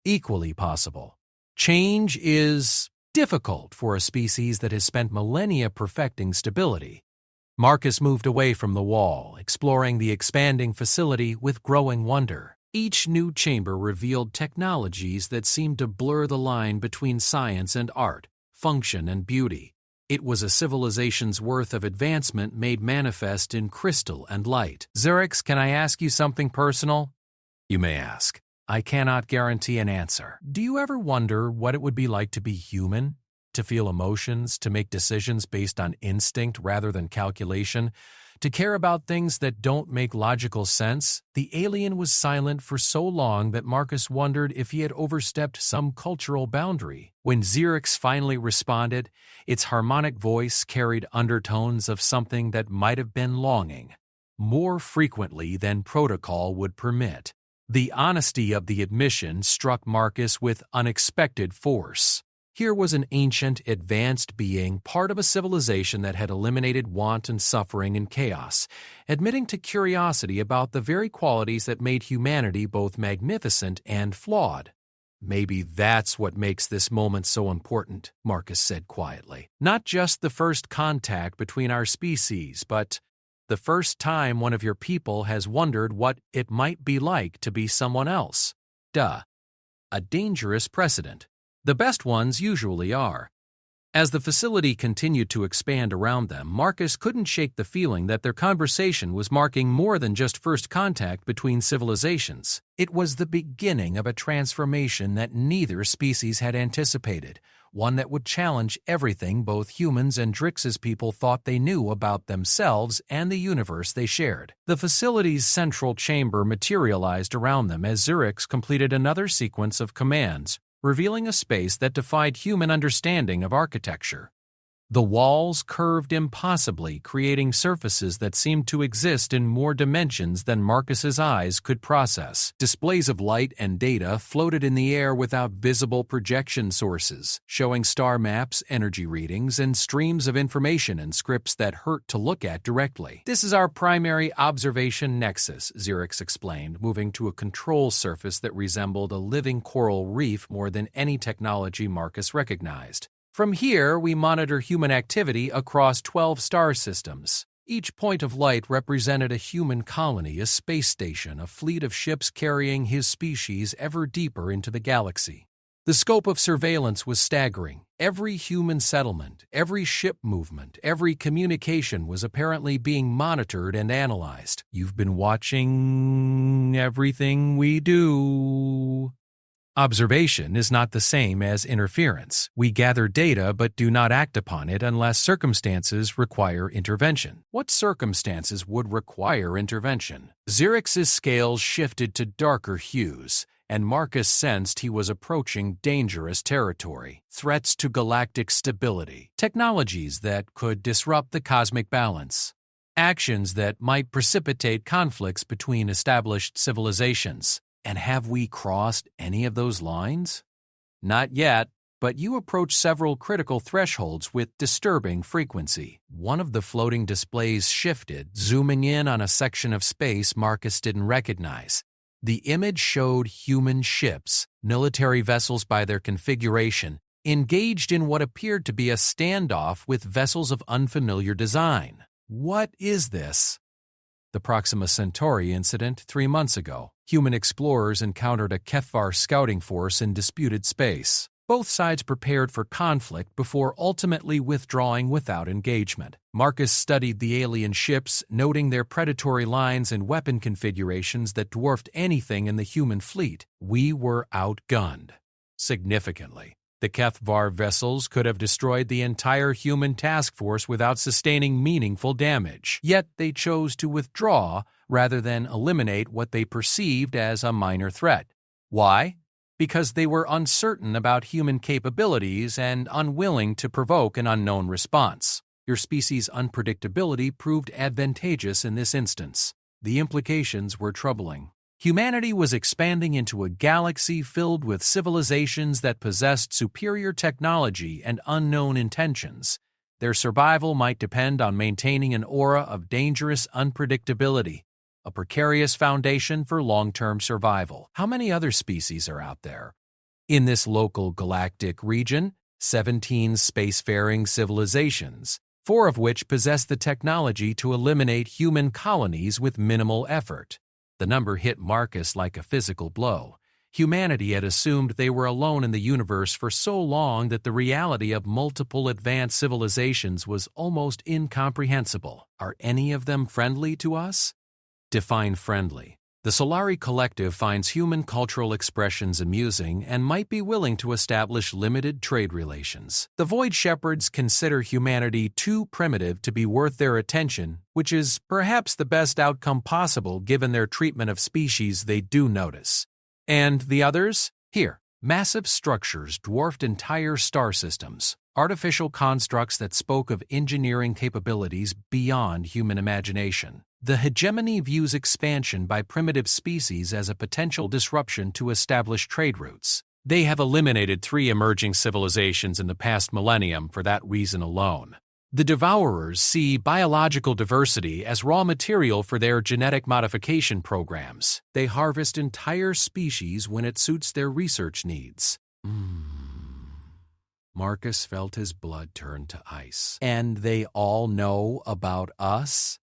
Equally possible. Change is difficult for a species that has spent millennia perfecting stability. Marcus moved away from the wall, exploring the expanding facility with growing wonder. Each new chamber revealed technologies that seemed to blur the line between science and art, function and beauty. It was a civilization's worth of advancement made manifest in crystal and light. Xerix, can I ask you something personal? You may ask. I cannot guarantee an answer. Do you ever wonder what it would be like to be human? To feel emotions, to make decisions based on instinct rather than calculation, to care about things that don't make logical sense? The alien was silent for so long that Marcus wondered if he had overstepped some cultural boundary. When Xerix finally responded, its harmonic voice carried undertones of something that might have been longing, more frequently than protocol would permit. The honesty of the admission struck Marcus with unexpected force. Here was an ancient, advanced being, part of a civilization that had eliminated want and suffering and chaos, admitting to curiosity about the very qualities that made humanity both magnificent and flawed. Maybe that's what makes this moment so important, Marcus said quietly. Not just the first contact between our species, but the first time one of your people has wondered what it might be like to be someone else. A dangerous precedent. The best ones usually are. As the facility continued to expand around them, Marcus couldn't shake the feeling that their conversation was marking more than just first contact between civilizations. It was the beginning of a transformation that neither species had anticipated, one that would challenge everything both humans and Drix's people thought they knew about themselves and the universe they shared. The facility's central chamber materialized around them as Zurix completed another sequence of commands, revealing a space that defied human understanding of architecture. The walls curved impossibly, creating surfaces that seemed to exist in more dimensions than Marcus's eyes could process. Displays of light and data floated in the air without visible projection sources, showing star maps, energy readings, and streams of information in scripts that hurt to look at directly. "This is our primary observation nexus," Zurix explained, moving to a control surface that resembled a living coral reef more than any technology Marcus recognized. "From here, we monitor human activity across 12 star systems. Each point of light represented a human colony, a space station, a fleet of ships carrying his species ever deeper into the galaxy. The scope of surveillance was staggering. Every human settlement, every ship movement, every communication was apparently being monitored and analyzed. You've been watching everything we do." Observation is not the same as interference. We gather data but do not act upon it unless circumstances require intervention. What circumstances would require intervention? Zurix's scales shifted to darker hues, and Marcus sensed he was approaching dangerous territory. Threats to galactic stability, technologies that could disrupt the cosmic balance, actions that might precipitate conflicts between established civilizations. And have we crossed any of those lines? Not yet, but you approach several critical thresholds with disturbing frequency. One of the floating displays shifted, zooming in on a section of space Marcus didn't recognize. The image showed human ships, military vessels by their configuration, engaged in what appeared to be a standoff with vessels of unfamiliar design. What is this? The Proxima Centauri incident 3 months ago. Human explorers encountered a Kefar scouting force in disputed space. Both sides prepared for conflict before ultimately withdrawing without engagement. Marcus studied the alien ships, noting their predatory lines and weapon configurations that dwarfed anything in the human fleet. We were outgunned. Significantly. The Kefvar vessels could have destroyed the entire human task force without sustaining meaningful damage. Yet they chose to withdraw rather than eliminate what they perceived as a minor threat. Why? Because they were uncertain about human capabilities and unwilling to provoke an unknown response. Your species' unpredictability proved advantageous in this instance. The implications were troubling. Humanity was expanding into a galaxy filled with civilizations that possessed superior technology and unknown intentions. Their survival might depend on maintaining an aura of dangerous unpredictability, a precarious foundation for long-term survival. How many other species are out there? In this local galactic region, 17 spacefaring civilizations, 4 of which possess the technology to eliminate human colonies with minimal effort. The number hit Marcus like a physical blow. Humanity had assumed they were alone in the universe for so long that the reality of multiple advanced civilizations was almost incomprehensible. Are any of them friendly to us? Define friendly. The Solari Collective finds human cultural expressions amusing and might be willing to establish limited trade relations. The Void Shepherds consider humanity too primitive to be worth their attention, which is perhaps the best outcome possible given their treatment of species they do notice. And the others? Here, massive structures dwarfed entire star systems, artificial constructs that spoke of engineering capabilities beyond human imagination. The hegemony views expansion by primitive species as a potential disruption to established trade routes. They have eliminated 3 emerging civilizations in the past millennium for that reason alone. The Devourers see biological diversity as raw material for their genetic modification programs. They harvest entire species when it suits their research needs. Marcus felt his blood turn to ice. And they all know about us?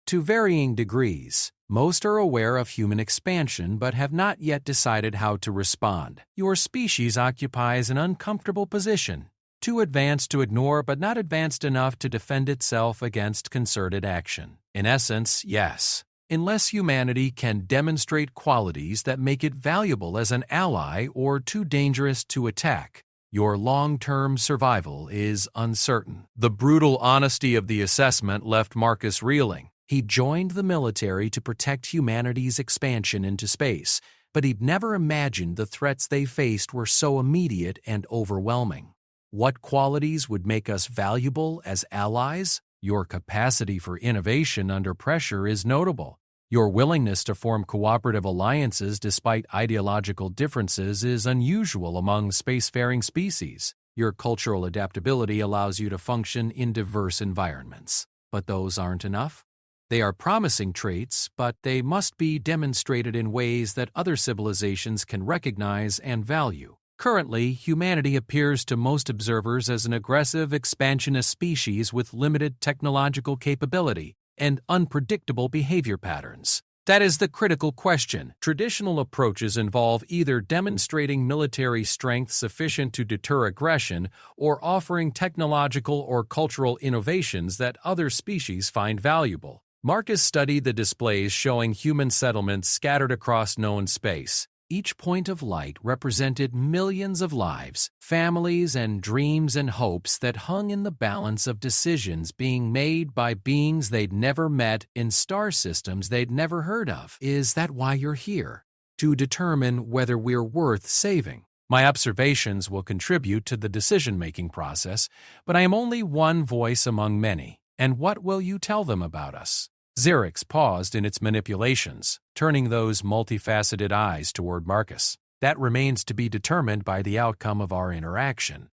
To varying degrees. Most are aware of human expansion but have not yet decided how to respond. Your species occupies an uncomfortable position. Too advanced to ignore, but not advanced enough to defend itself against concerted action. In essence, yes. Unless humanity can demonstrate qualities that make it valuable as an ally or too dangerous to attack, your long-term survival is uncertain. The brutal honesty of the assessment left Marcus reeling. He joined the military to protect humanity's expansion into space, but he'd never imagined the threats they faced were so immediate and overwhelming. What qualities would make us valuable as allies? Your capacity for innovation under pressure is notable. Your willingness to form cooperative alliances despite ideological differences is unusual among spacefaring species. Your cultural adaptability allows you to function in diverse environments. But those aren't enough. They are promising traits, but they must be demonstrated in ways that other civilizations can recognize and value. Currently, humanity appears to most observers as an aggressive, expansionist species with limited technological capability and unpredictable behavior patterns. That is the critical question. Traditional approaches involve either demonstrating military strength sufficient to deter aggression or offering technological or cultural innovations that other species find valuable. Marcus studied the displays showing human settlements scattered across known space. Each point of light represented millions of lives, families, and dreams and hopes that hung in the balance of decisions being made by beings they'd never met in star systems they'd never heard of. Is that why you're here? To determine whether we're worth saving. My observations will contribute to the decision-making process, but I am only one voice among many. And what will you tell them about us? Xerix paused in its manipulations, turning those multifaceted eyes toward Marcus. That remains to be determined by the outcome of our interaction.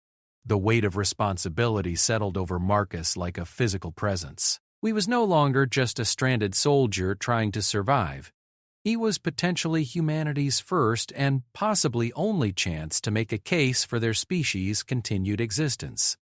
The weight of responsibility settled over Marcus like a physical presence. He was no longer just a stranded soldier trying to survive. He was potentially humanity's first and possibly only chance to make a case for their species' continued existence.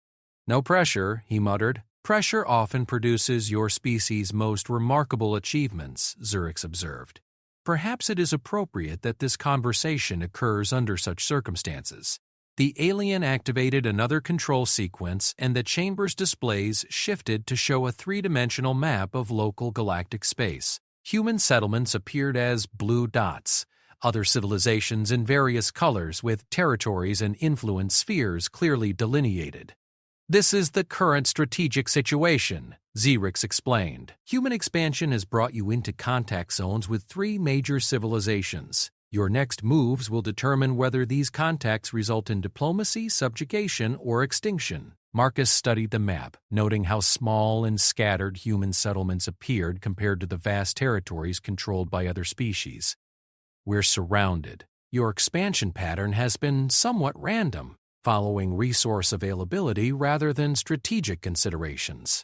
No pressure, he muttered. Pressure often produces your species' most remarkable achievements, Xerix observed. Perhaps it is appropriate that this conversation occurs under such circumstances. The alien activated another control sequence and the chamber's displays shifted to show a three-dimensional map of local galactic space. Human settlements appeared as blue dots, other civilizations in various colors with territories and influence spheres clearly delineated. This is the current strategic situation, Xerix explained. Human expansion has brought you into contact zones with three major civilizations. Your next moves will determine whether these contacts result in diplomacy, subjugation, or extinction. Marcus studied the map, noting how small and scattered human settlements appeared compared to the vast territories controlled by other species. We're surrounded. Your expansion pattern has been somewhat random, following resource availability rather than strategic considerations.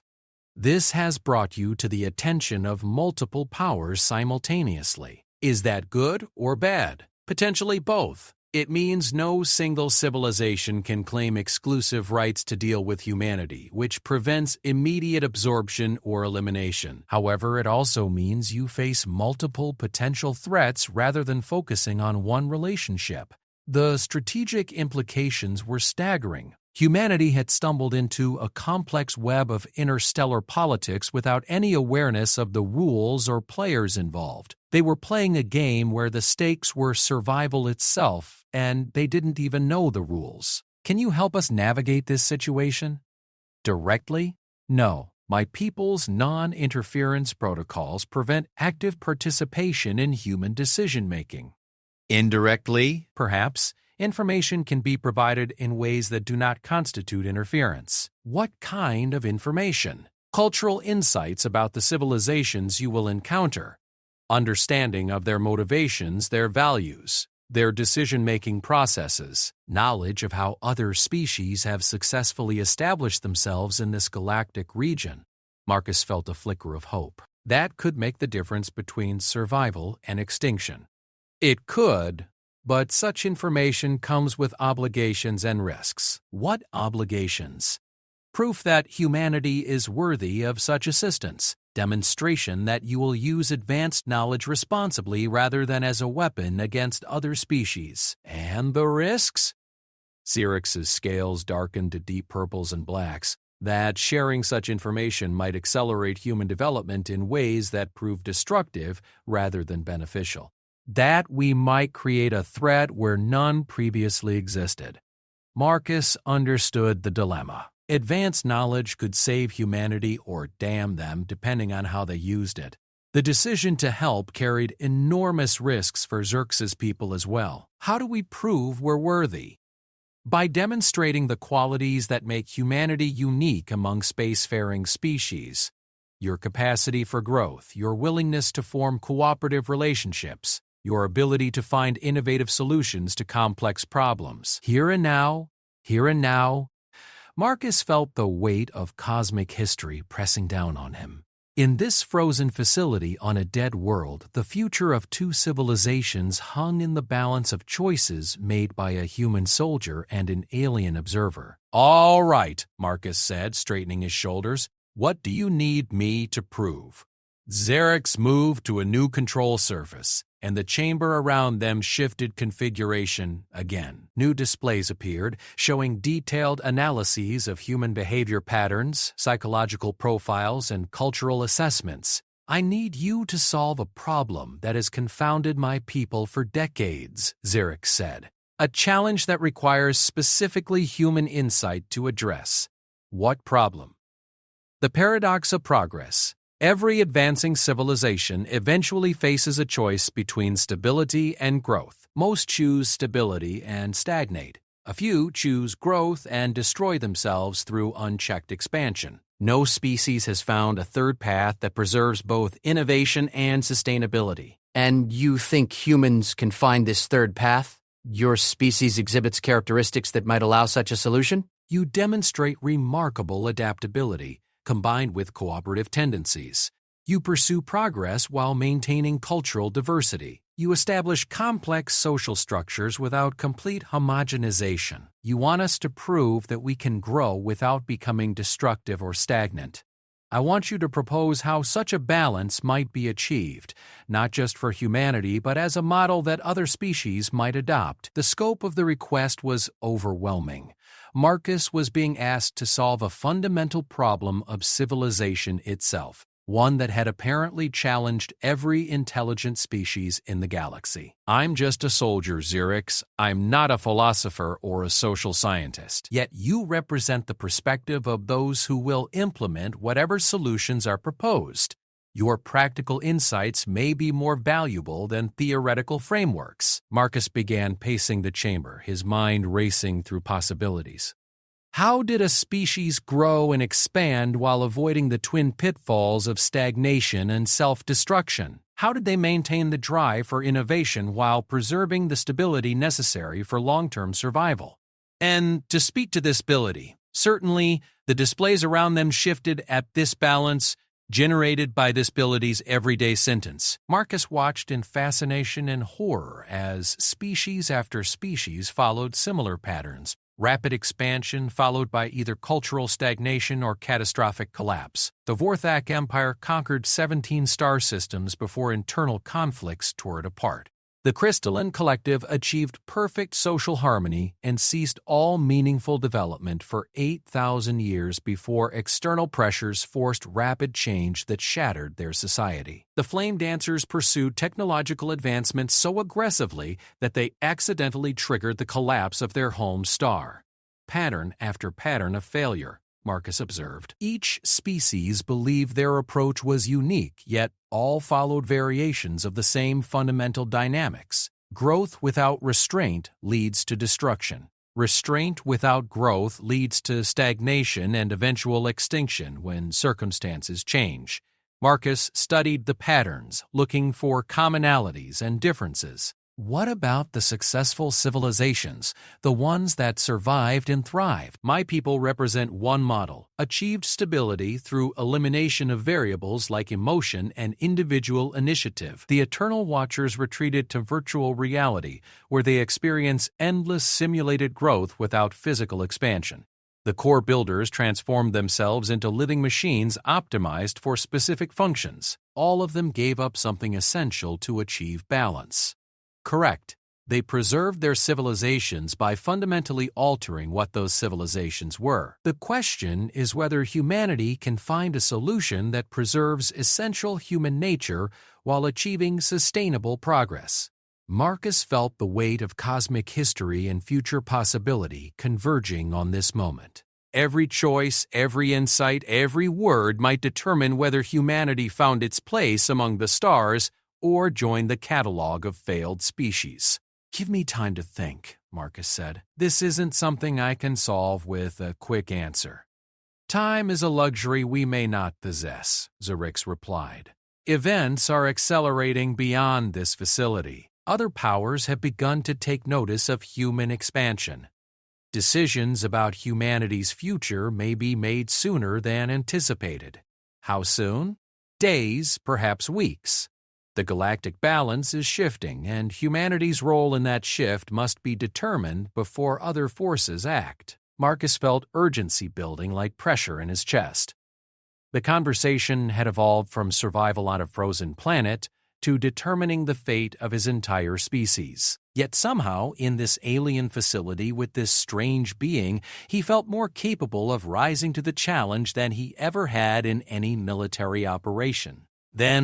This has brought you to the attention of multiple powers simultaneously. Is that good or bad? Potentially both. It means no single civilization can claim exclusive rights to deal with humanity, which prevents immediate absorption or elimination. However, it also means you face multiple potential threats rather than focusing on one relationship. The strategic implications were staggering. Humanity had stumbled into a complex web of interstellar politics without any awareness of the rules or players involved. They were playing a game where the stakes were survival itself, and they didn't even know the rules. Can you help us navigate this situation? Directly? No. My people's non-interference protocols prevent active participation in human decision-making. Indirectly, perhaps, information can be provided in ways that do not constitute interference. What kind of information? Cultural insights about the civilizations you will encounter, understanding of their motivations, their values, their decision-making processes, knowledge of how other species have successfully established themselves in this galactic region. Marcus felt a flicker of hope. That could make the difference between survival and extinction. It could, but such information comes with obligations and risks. What obligations? Proof that humanity is worthy of such assistance. Demonstration that you will use advanced knowledge responsibly rather than as a weapon against other species. And the risks? Xerx's scales darkened to deep purples and blacks, that sharing such information might accelerate human development in ways that prove destructive rather than beneficial. That we might create a threat where none previously existed. Marcus understood the dilemma. Advanced knowledge could save humanity or damn them depending on how they used it. The decision to help carried enormous risks for Xerxes' people as well. How do we prove we're worthy? By demonstrating the qualities that make humanity unique among spacefaring species. Your capacity for growth, your willingness to form cooperative relationships, your ability to find innovative solutions to complex problems. Here and now, Marcus felt the weight of cosmic history pressing down on him. In this frozen facility on a dead world, the future of two civilizations hung in the balance of choices made by a human soldier and an alien observer. "All right," Marcus said, straightening his shoulders. "What do you need me to prove?" Xerx moved to a new control surface, and the chamber around them shifted configuration again. New displays appeared, showing detailed analyses of human behavior patterns, psychological profiles, and cultural assessments. "I need you to solve a problem that has confounded my people for decades," Xerx said. "A challenge that requires specifically human insight to address." What problem? The paradox of progress. Every advancing civilization eventually faces a choice between stability and growth. Most choose stability and stagnate. A few choose growth and destroy themselves through unchecked expansion. No species has found a third path that preserves both innovation and sustainability. And you think humans can find this third path? Your species exhibits characteristics that might allow such a solution? You demonstrate remarkable adaptability, combined with cooperative tendencies. You pursue progress while maintaining cultural diversity. You establish complex social structures without complete homogenization. You want us to prove that we can grow without becoming destructive or stagnant. I want you to propose how such a balance might be achieved, not just for humanity, but as a model that other species might adopt. The scope of the request was overwhelming. Marcus was being asked to solve a fundamental problem of civilization itself, one that had apparently challenged every intelligent species in the galaxy. "I'm just a soldier, Xerx. I'm not a philosopher or a social scientist. Yet you represent the perspective of those who will implement whatever solutions are proposed. Your practical insights may be more valuable than theoretical frameworks." Marcus began pacing the chamber, his mind racing through possibilities. How did a species grow and expand while avoiding the twin pitfalls of stagnation and self-destruction? How did they maintain the drive for innovation while preserving the stability necessary for long-term survival? And to speak to this ability, certainly the displays around them shifted at this balance generated by this ability's everyday sentence. Marcus watched in fascination and horror as species after species followed similar patterns. Rapid expansion followed by either cultural stagnation or catastrophic collapse. The Vorthak Empire conquered 17 star systems before internal conflicts tore it apart. The Crystalline Collective achieved perfect social harmony and ceased all meaningful development for 8,000 years before external pressures forced rapid change that shattered their society. The Flame Dancers pursued technological advancement so aggressively that they accidentally triggered the collapse of their home star. Pattern after pattern of failure, Marcus observed. Each species believed their approach was unique, yet all followed variations of the same fundamental dynamics. Growth without restraint leads to destruction. Restraint without growth leads to stagnation and eventual extinction when circumstances change. Marcus studied the patterns, looking for commonalities and differences. What about the successful civilizations, the ones that survived and thrived? My people represent one model, achieved stability through elimination of variables like emotion and individual initiative. The Eternal Watchers retreated to virtual reality, where they experience endless simulated growth without physical expansion. The core builders transformed themselves into living machines optimized for specific functions. All of them gave up something essential to achieve balance. Correct. They preserved their civilizations by fundamentally altering what those civilizations were. The question is whether humanity can find a solution that preserves essential human nature while achieving sustainable progress. Marcus felt the weight of cosmic history and future possibility converging on this moment. Every choice, every insight, every word might determine whether humanity found its place among the stars or joined the catalog of failed species. "Give me time to think," Marcus said. "This isn't something I can solve with a quick answer." "Time is a luxury we may not possess," Zerix replied. "Events are accelerating beyond this facility. Other powers have begun to take notice of human expansion. Decisions about humanity's future may be made sooner than anticipated. How soon? Days, perhaps weeks. The galactic balance is shifting, and humanity's role in that shift must be determined before other forces act." Marcus felt urgency building like pressure in his chest. The conversation had evolved from survival on a frozen planet to determining the fate of his entire species. Yet somehow, in this alien facility with this strange being, he felt more capable of rising to the challenge than he ever had in any military operation. "Then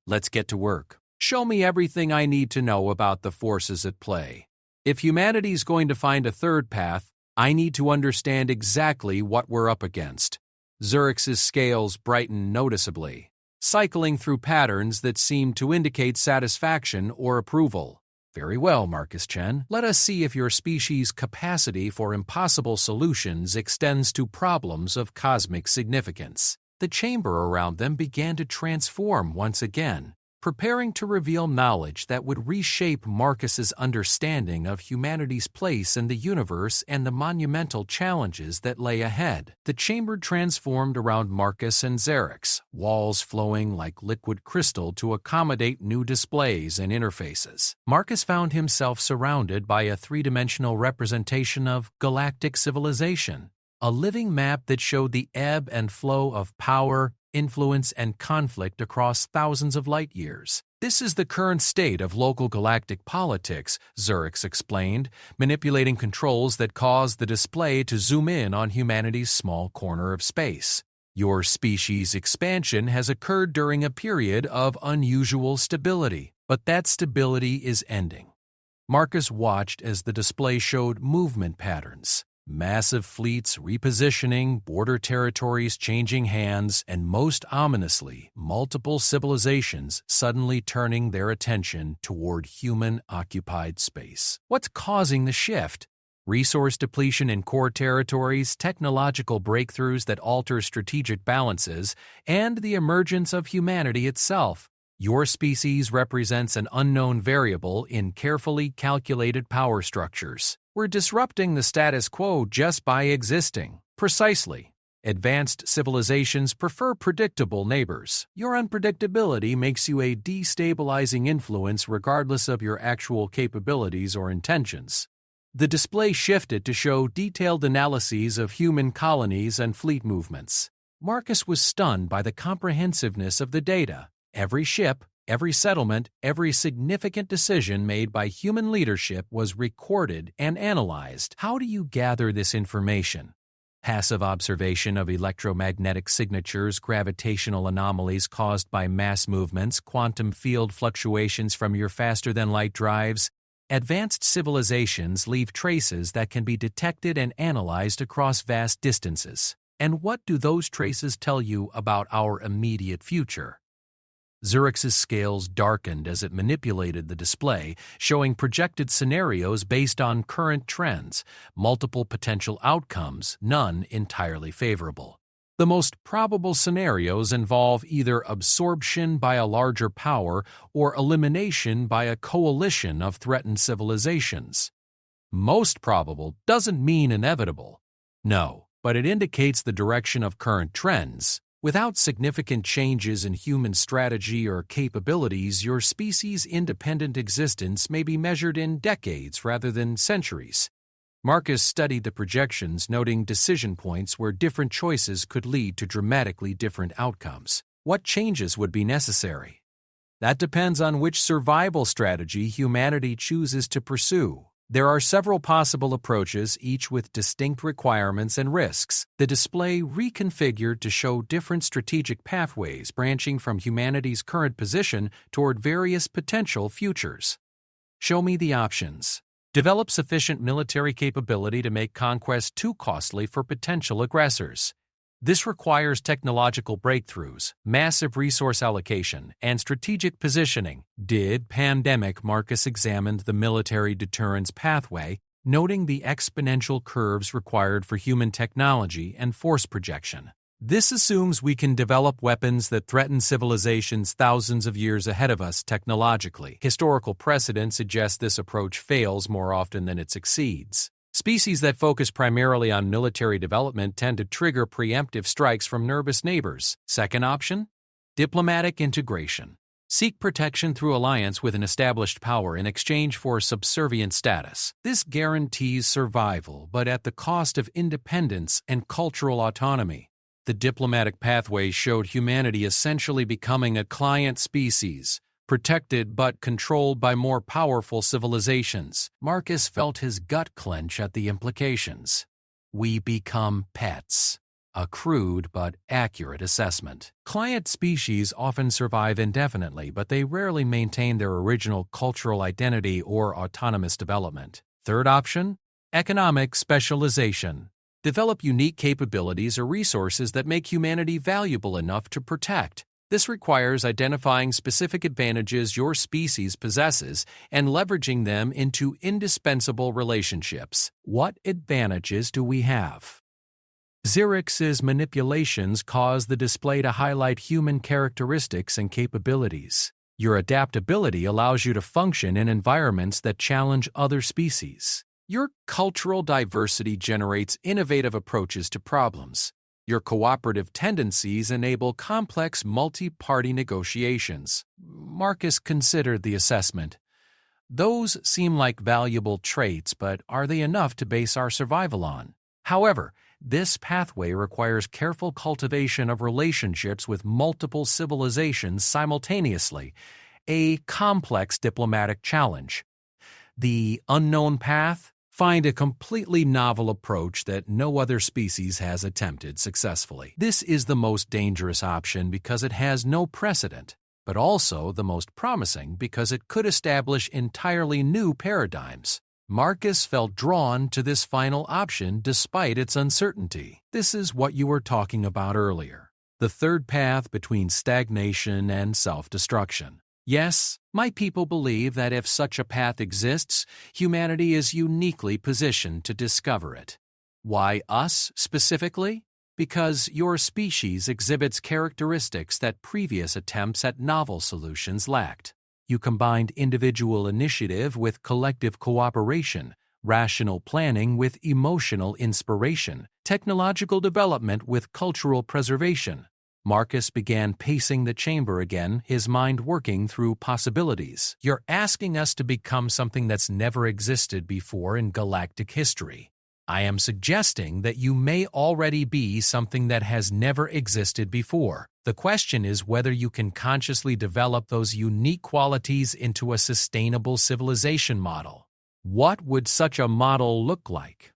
let's get to work. Show me everything I need to know about the forces at play. If humanity's going to find a third path, I need to understand exactly what we're up against." Zerix's scales brightened noticeably, cycling through patterns that seemed to indicate satisfaction or approval. "Very well, Marcus Chen. Let us see if your species' capacity for impossible solutions extends to problems of cosmic significance." The chamber around them began to transform once again, preparing to reveal knowledge that would reshape Marcus's understanding of humanity's place in the universe and the monumental challenges that lay ahead. The chamber transformed around Marcus and Zerix, walls flowing like liquid crystal to accommodate new displays and interfaces. Marcus found himself surrounded by a three-dimensional representation of galactic civilization, a living map that showed the ebb and flow of power, influence, and conflict across thousands of light years. "This is the current state of local galactic politics," Zerix explained, manipulating controls that caused the display to zoom in on humanity's small corner of space. "Your species' expansion has occurred during a period of unusual stability, but that stability is ending." Marcus watched as the display showed movement patterns. Massive fleets repositioning, border territories changing hands, and most ominously, multiple civilizations suddenly turning their attention toward human-occupied space. What's causing the shift? Resource depletion in core territories, technological breakthroughs that alter strategic balances, and the emergence of humanity itself. Your species represents an unknown variable in carefully calculated power structures. We're disrupting the status quo just by existing. Precisely. Advanced civilizations prefer predictable neighbors. Your unpredictability makes you a destabilizing influence regardless of your actual capabilities or intentions. The display shifted to show detailed analyses of human colonies and fleet movements. Marcus was stunned by the comprehensiveness of the data. Every ship, every settlement, every significant decision made by human leadership was recorded and analyzed. How do you gather this information? Passive observation of electromagnetic signatures, gravitational anomalies caused by mass movements, quantum field fluctuations from your faster-than-light drives. Advanced civilizations leave traces that can be detected and analyzed across vast distances. And what do those traces tell you about our immediate future? Zerix's scales darkened as it manipulated the display, showing projected scenarios based on current trends, multiple potential outcomes, none entirely favorable. The most probable scenarios involve either absorption by a larger power or elimination by a coalition of threatened civilizations. Most probable doesn't mean inevitable. No, but it indicates the direction of current trends. Without significant changes in human strategy or capabilities, your species' independent existence may be measured in decades rather than centuries. Marcus studied the projections, noting decision points where different choices could lead to dramatically different outcomes. What changes would be necessary? That depends on which survival strategy humanity chooses to pursue. There are several possible approaches, each with distinct requirements and risks. The display reconfigured to show different strategic pathways branching from humanity's current position toward various potential futures. Show me the options. Develop sufficient military capability to make conquest too costly for potential aggressors. This requires technological breakthroughs, massive resource allocation, and strategic positioning. Did Pandemic Marcus examined the military deterrence pathway, noting the exponential curves required for human technology and force projection. This assumes we can develop weapons that threaten civilizations thousands of years ahead of us technologically. Historical precedent suggests this approach fails more often than it succeeds. Species that focus primarily on military development tend to trigger preemptive strikes from nervous neighbors. Second option? Diplomatic integration. Seek protection through alliance with an established power in exchange for subservient status. This guarantees survival, but at the cost of independence and cultural autonomy. The diplomatic pathway showed humanity essentially becoming a client species, protected but controlled by more powerful civilizations. Marcus felt his gut clench at the implications. We become pets. A crude but accurate assessment. Client species often survive indefinitely, but they rarely maintain their original cultural identity or autonomous development. Third option? Economic specialization. Develop unique capabilities or resources that make humanity valuable enough to protect. This requires identifying specific advantages your species possesses and leveraging them into indispensable relationships. What advantages do we have? Xerx's manipulations cause the display to highlight human characteristics and capabilities. Your adaptability allows you to function in environments that challenge other species. Your cultural diversity generates innovative approaches to problems. Your cooperative tendencies enable complex multi-party negotiations. Marcus considered the assessment. Those seem like valuable traits, but are they enough to base our survival on? However, this pathway requires careful cultivation of relationships with multiple civilizations simultaneously, a complex diplomatic challenge. The unknown path? Find a completely novel approach that no other species has attempted successfully. This is the most dangerous option because it has no precedent, but also the most promising because it could establish entirely new paradigms. Marcus felt drawn to this final option despite its uncertainty. This is what you were talking about earlier, the third path between stagnation and self-destruction. Yes, my people believe that if such a path exists, humanity is uniquely positioned to discover it. Why us specifically? Because your species exhibits characteristics that previous attempts at novel solutions lacked. You combined individual initiative with collective cooperation, rational planning with emotional inspiration, technological development with cultural preservation. Marcus began pacing the chamber again, his mind working through possibilities. You're asking us to become something that's never existed before in galactic history. I am suggesting that you may already be something that has never existed before. The question is whether you can consciously develop those unique qualities into a sustainable civilization model. What would such a model look like?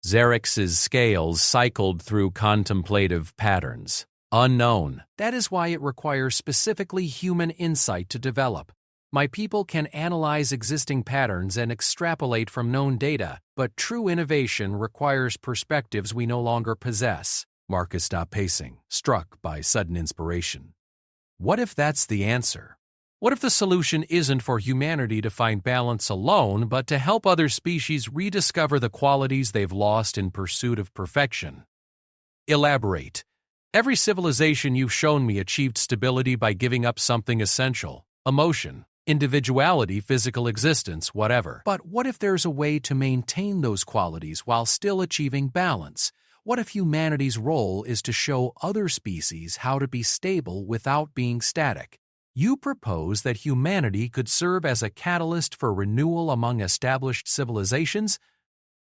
Xerx's scales cycled through contemplative patterns. Unknown. That is why it requires specifically human insight to develop. My people can analyze existing patterns and extrapolate from known data, but true innovation requires perspectives we no longer possess. Marcus stopped pacing, struck by sudden inspiration. What if that's the answer? What if the solution isn't for humanity to find balance alone, but to help other species rediscover the qualities they've lost in pursuit of perfection? Elaborate. Every civilization you've shown me achieved stability by giving up something essential: emotion, individuality, physical existence, whatever. But what if there's a way to maintain those qualities while still achieving balance? What if humanity's role is to show other species how to be stable without being static? You propose that humanity could serve as a catalyst for renewal among established civilizations?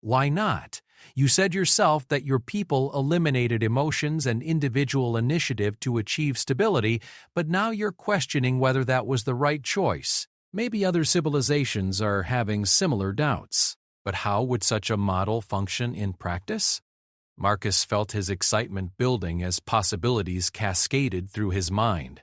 Why not? You said yourself that your people eliminated emotions and individual initiative to achieve stability, but now you're questioning whether that was the right choice. Maybe other civilizations are having similar doubts. But how would such a model function in practice? Marcus felt his excitement building as possibilities cascaded through his mind.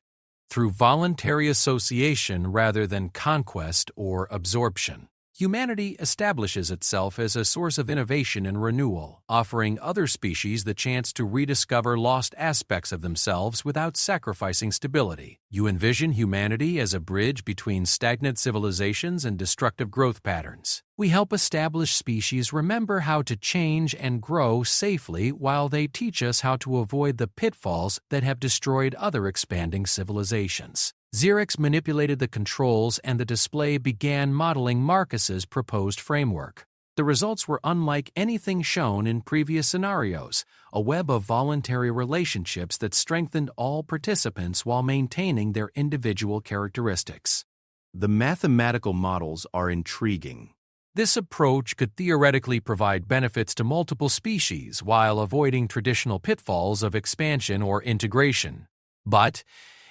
Through voluntary association rather than conquest or absorption, humanity establishes itself as a source of innovation and renewal, offering other species the chance to rediscover lost aspects of themselves without sacrificing stability. You envision humanity as a bridge between stagnant civilizations and destructive growth patterns. We help established species remember how to change and grow safely while they teach us how to avoid the pitfalls that have destroyed other expanding civilizations. Xerix manipulated the controls and the display began modeling Marcus's proposed framework. The results were unlike anything shown in previous scenarios, a web of voluntary relationships that strengthened all participants while maintaining their individual characteristics. The mathematical models are intriguing. This approach could theoretically provide benefits to multiple species while avoiding traditional pitfalls of expansion or integration. But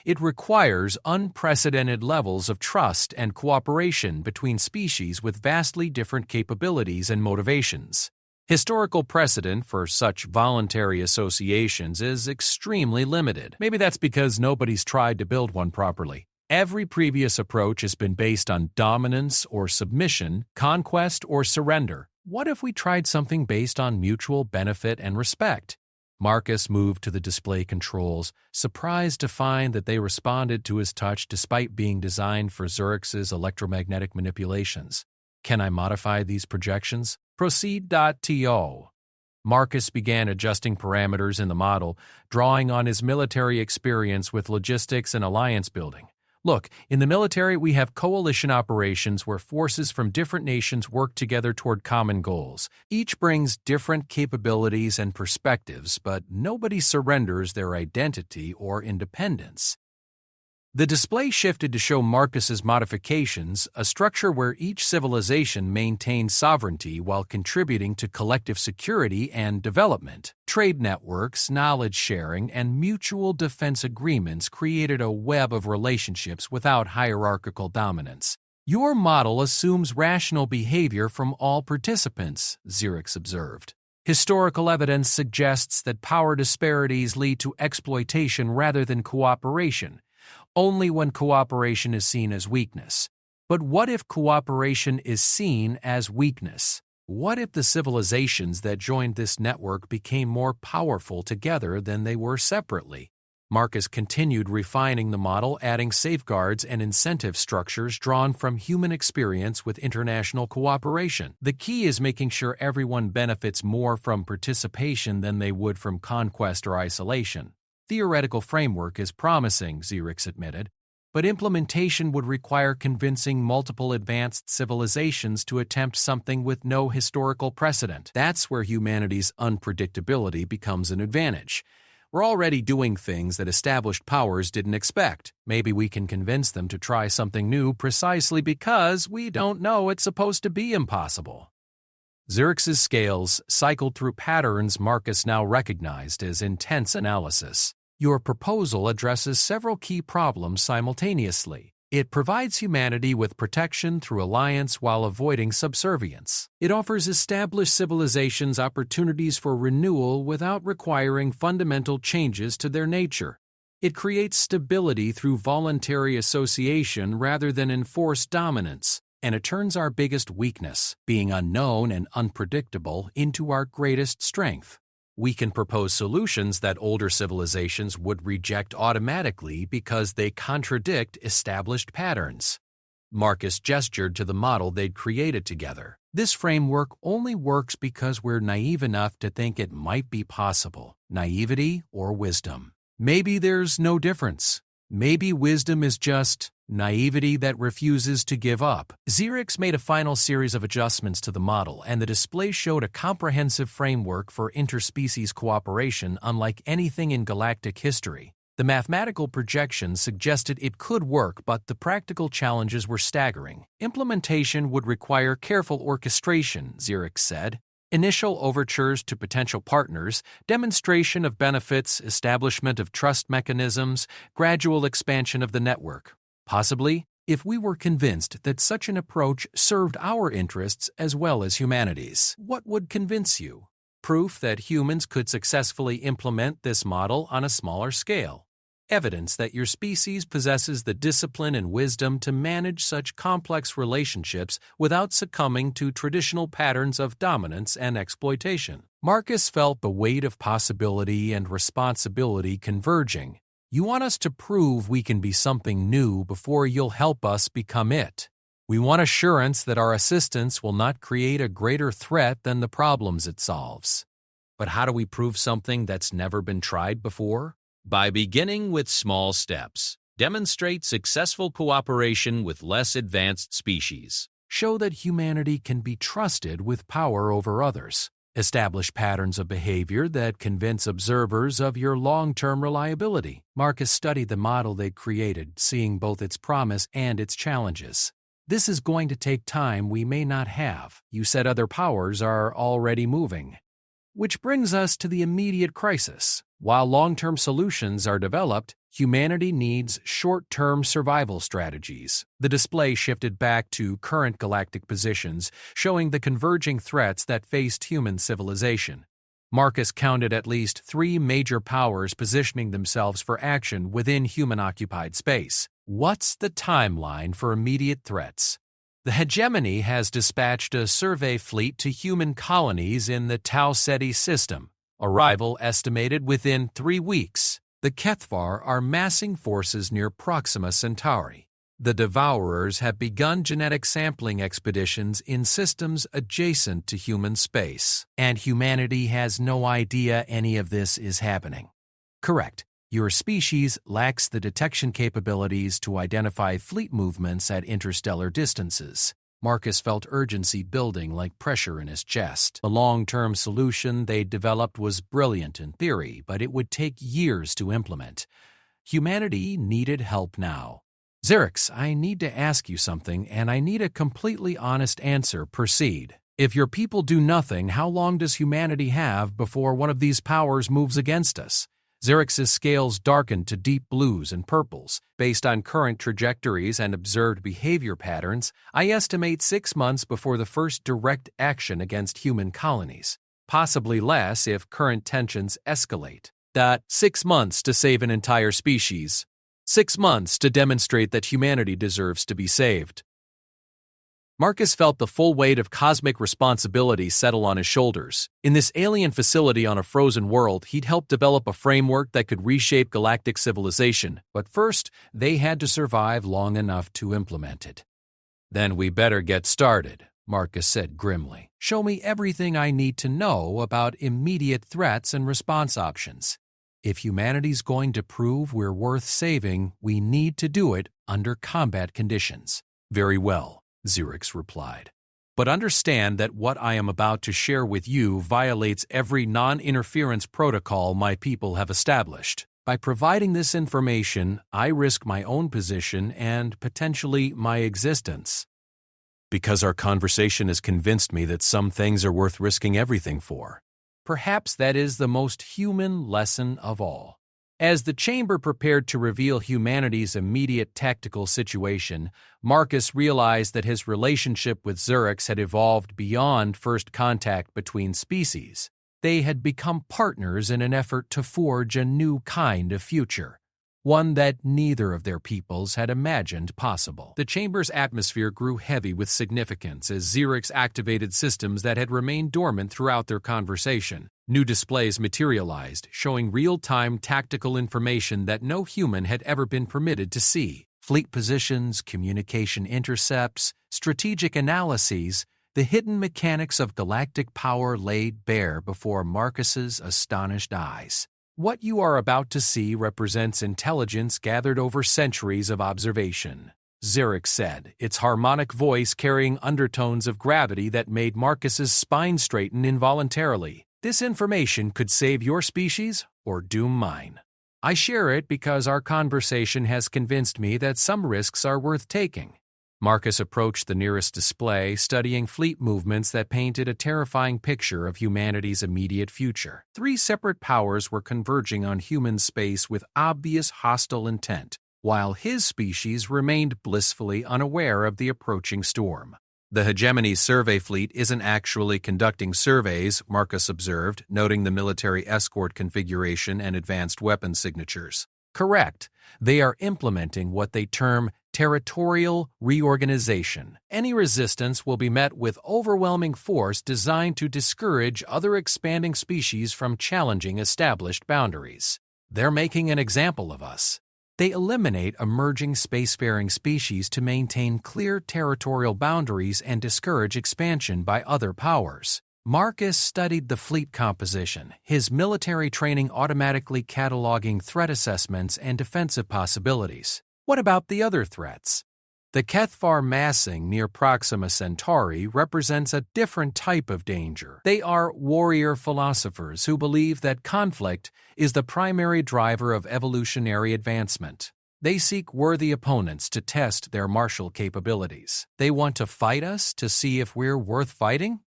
it requires unprecedented levels of trust and cooperation between species with vastly different capabilities and motivations. Historical precedent for such voluntary associations is extremely limited. Maybe that's because nobody's tried to build one properly. Every previous approach has been based on dominance or submission, conquest or surrender. What if we tried something based on mutual benefit and respect? Marcus moved to the display controls, surprised to find that they responded to his touch despite being designed for Xerix's electromagnetic manipulations. Can I modify these projections? Proceed.to. Marcus began adjusting parameters in the model, drawing on his military experience with logistics and alliance building. Look, in the military we have coalition operations where forces from different nations work together toward common goals. Each brings different capabilities and perspectives, but nobody surrenders their identity or independence. The display shifted to show Marcus's modifications, a structure where each civilization maintained sovereignty while contributing to collective security and development. Trade networks, knowledge sharing, and mutual defense agreements created a web of relationships without hierarchical dominance. Your model assumes rational behavior from all participants, Xerix observed. Historical evidence suggests that power disparities lead to exploitation rather than cooperation. Only when cooperation is seen as weakness. But what if cooperation is seen as weakness? What if the civilizations that joined this network became more powerful together than they were separately? Marcus continued refining the model, adding safeguards and incentive structures drawn from human experience with international cooperation. The key is making sure everyone benefits more from participation than they would from conquest or isolation. Theoretical framework is promising, Xerix admitted, but implementation would require convincing multiple advanced civilizations to attempt something with no historical precedent. That's where humanity's unpredictability becomes an advantage. We're already doing things that established powers didn't expect. Maybe we can convince them to try something new precisely because we don't know it's supposed to be impossible. Xerix's scales cycled through patterns Marcus now recognized as intense analysis. Your proposal addresses several key problems simultaneously. It provides humanity with protection through alliance while avoiding subservience. It offers established civilizations opportunities for renewal without requiring fundamental changes to their nature. It creates stability through voluntary association rather than enforced dominance. And it turns our biggest weakness, being unknown and unpredictable, into our greatest strength. We can propose solutions that older civilizations would reject automatically because they contradict established patterns. Marcus gestured to the model they'd created together. This framework only works because we're naive enough to think it might be possible. Naivety or wisdom. Maybe there's no difference. Maybe wisdom is just naivety that refuses to give up. Xerix made a final series of adjustments to the model, and the display showed a comprehensive framework for interspecies cooperation unlike anything in galactic history. The mathematical projections suggested it could work, but the practical challenges were staggering. Implementation would require careful orchestration, Xerix said. Initial overtures to potential partners, demonstration of benefits, establishment of trust mechanisms, gradual expansion of the network. Possibly, if we were convinced that such an approach served our interests as well as humanity's. What would convince you? Proof that humans could successfully implement this model on a smaller scale. Evidence that your species possesses the discipline and wisdom to manage such complex relationships without succumbing to traditional patterns of dominance and exploitation. Marcus felt the weight of possibility and responsibility converging. You want us to prove we can be something new before you'll help us become it. We want assurance that our assistance will not create a greater threat than the problems it solves. But how do we prove something that's never been tried before? By beginning with small steps. Demonstrate successful cooperation with less advanced species. Show that humanity can be trusted with power over others. Establish patterns of behavior that convince observers of your long-term reliability. Marcus studied the model they created, seeing both its promise and its challenges. This is going to take time we may not have. You said other powers are already moving. Which brings us to the immediate crisis. While long-term solutions are developed, humanity needs short-term survival strategies. The display shifted back to current galactic positions, showing the converging threats that faced human civilization. Marcus counted at least 3 major powers positioning themselves for action within human-occupied space. What's the timeline for immediate threats? The hegemony has dispatched a survey fleet to human colonies in the Tau Ceti system. Arrival estimated within 3 weeks. The Kethvar are massing forces near Proxima Centauri. The Devourers have begun genetic sampling expeditions in systems adjacent to human space, and humanity has no idea any of this is happening. Correct. Your species lacks the detection capabilities to identify fleet movements at interstellar distances. Marcus felt urgency building like pressure in his chest. The long-term solution they developed was brilliant in theory, but it would take years to implement. Humanity needed help now. Xerix, I need to ask you something, and I need a completely honest answer. Proceed. If your people do nothing, how long does humanity have before one of these powers moves against us? Xerix's scales darkened to deep blues and purples. Based on current trajectories and observed behavior patterns, I estimate 6 months before the first direct action against human colonies. Possibly less if current tensions escalate. 6 months to save an entire species. 6 months to demonstrate that humanity deserves to be saved. Marcus felt the full weight of cosmic responsibility settle on his shoulders. In this alien facility on a frozen world, he'd helped develop a framework that could reshape galactic civilization, but first, they had to survive long enough to implement it. Then we better get started, Marcus said grimly. Show me everything I need to know about immediate threats and response options. If humanity's going to prove we're worth saving, we need to do it under combat conditions. Very well. Xerix replied. But understand that what I am about to share with you violates every non-interference protocol my people have established. By providing this information, I risk my own position and potentially my existence. Because our conversation has convinced me that some things are worth risking everything for. Perhaps that is the most human lesson of all. As the chamber prepared to reveal humanity's immediate tactical situation, Marcus realized that his relationship with Xerix had evolved beyond first contact between species. They had become partners in an effort to forge a new kind of future, one that neither of their peoples had imagined possible. The chamber's atmosphere grew heavy with significance as Xerix activated systems that had remained dormant throughout their conversation. New displays materialized, showing real-time tactical information that no human had ever been permitted to see. Fleet positions, communication intercepts, strategic analyses, the hidden mechanics of galactic power laid bare before Marcus's astonished eyes. What you are about to see represents intelligence gathered over centuries of observation, Xerix said, its harmonic voice carrying undertones of gravity that made Marcus's spine straighten involuntarily. This information could save your species or doom mine. I share it because our conversation has convinced me that some risks are worth taking. Marcus approached the nearest display, studying fleet movements that painted a terrifying picture of humanity's immediate future. 3 separate powers were converging on human space with obvious hostile intent, while his species remained blissfully unaware of the approaching storm. The hegemony's survey fleet isn't actually conducting surveys, Marcus observed, noting the military escort configuration and advanced weapon signatures. Correct. They are implementing what they term territorial reorganization. Any resistance will be met with overwhelming force designed to discourage other expanding species from challenging established boundaries. They're making an example of us. They eliminate emerging spacefaring species to maintain clear territorial boundaries and discourage expansion by other powers. Marcus studied the fleet composition, his military training automatically cataloging threat assessments and defensive possibilities. What about the other threats? The Kethvar massing near Proxima Centauri represents a different type of danger. They are warrior philosophers who believe that conflict is the primary driver of evolutionary advancement. They seek worthy opponents to test their martial capabilities. They want to fight us to see if we're worth fighting?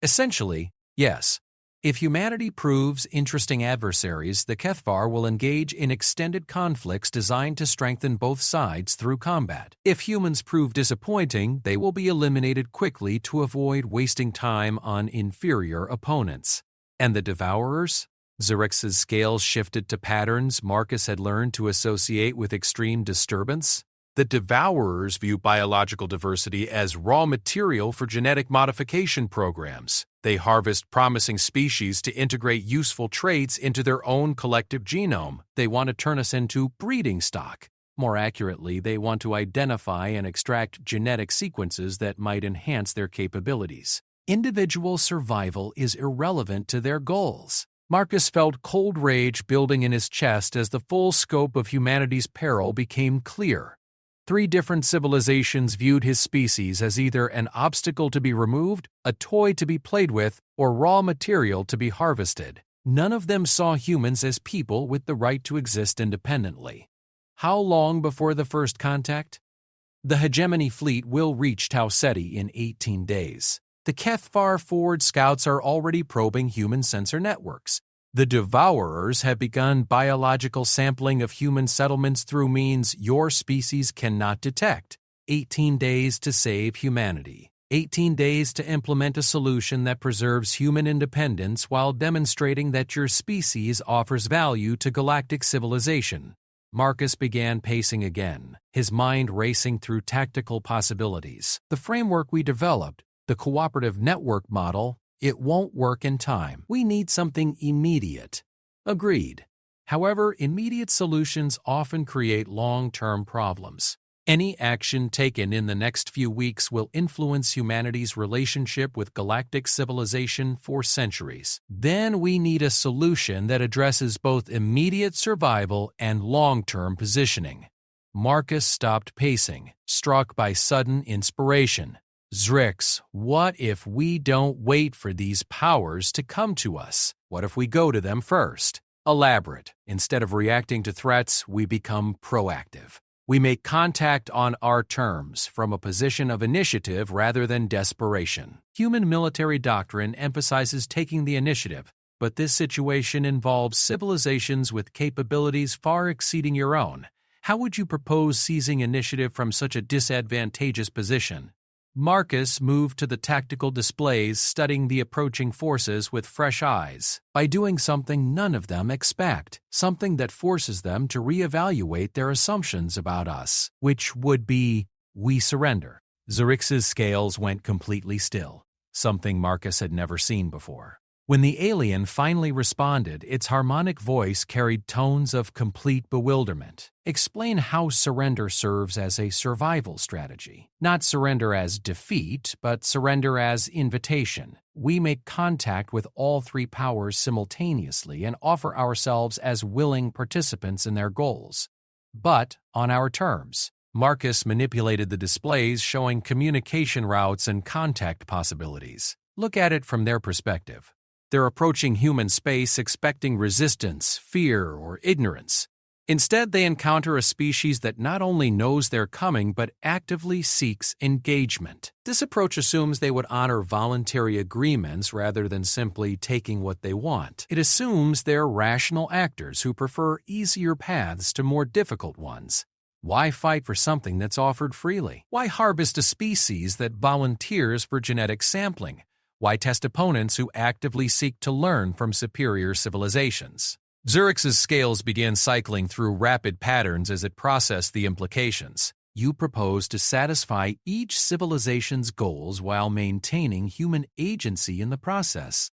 Essentially, yes. If humanity proves interesting adversaries, the Kethvar will engage in extended conflicts designed to strengthen both sides through combat. If humans prove disappointing, they will be eliminated quickly to avoid wasting time on inferior opponents. And the Devourers? Zerix's scales shifted to patterns Marcus had learned to associate with extreme disturbance. The Devourers view biological diversity as raw material for genetic modification programs. They harvest promising species to integrate useful traits into their own collective genome. They want to turn us into breeding stock. More accurately, they want to identify and extract genetic sequences that might enhance their capabilities. Individual survival is irrelevant to their goals. Marcus felt cold rage building in his chest as the full scope of humanity's peril became clear. 3 different civilizations viewed his species as either an obstacle to be removed, a toy to be played with, or raw material to be harvested. None of them saw humans as people with the right to exist independently. How long before the first contact? The hegemony fleet will reach Tau Ceti in 18 days. The Kethvar forward scouts are already probing human sensor networks. The Devourers have begun biological sampling of human settlements through means your species cannot detect. 18 days to save humanity. 18 days to implement a solution that preserves human independence while demonstrating that your species offers value to galactic civilization. Marcus began pacing again, his mind racing through tactical possibilities. The framework we developed, the cooperative network model, it won't work in time. We need something immediate. Agreed. However, immediate solutions often create long-term problems. Any action taken in the next few weeks will influence humanity's relationship with galactic civilization for centuries. Then we need a solution that addresses both immediate survival and long-term positioning. Marcus stopped pacing, struck by sudden inspiration. Zrix, what if we don't wait for these powers to come to us? What if we go to them first? Elaborate. Instead of reacting to threats, we become proactive. We make contact on our terms, from a position of initiative rather than desperation. Human military doctrine emphasizes taking the initiative, but this situation involves civilizations with capabilities far exceeding your own. How would you propose seizing initiative from such a disadvantageous position? Marcus moved to the tactical displays, studying the approaching forces with fresh eyes. By doing something none of them expect, something that forces them to reevaluate their assumptions about us, which would be, we surrender. Zerix's scales went completely still, something Marcus had never seen before. When the alien finally responded, its harmonic voice carried tones of complete bewilderment. Explain how surrender serves as a survival strategy. Not surrender as defeat, but surrender as invitation. We make contact with all 3 powers simultaneously and offer ourselves as willing participants in their goals. But on our terms. Marcus manipulated the displays showing communication routes and contact possibilities. Look at it from their perspective. They're approaching human space expecting resistance, fear, or ignorance. Instead, they encounter a species that not only knows they're coming but actively seeks engagement. This approach assumes they would honor voluntary agreements rather than simply taking what they want. It assumes they're rational actors who prefer easier paths to more difficult ones. Why fight for something that's offered freely? Why harvest a species that volunteers for genetic sampling? Why test opponents who actively seek to learn from superior civilizations? Zurich's scales began cycling through rapid patterns as it processed the implications. You propose to satisfy each civilization's goals while maintaining human agency in the process.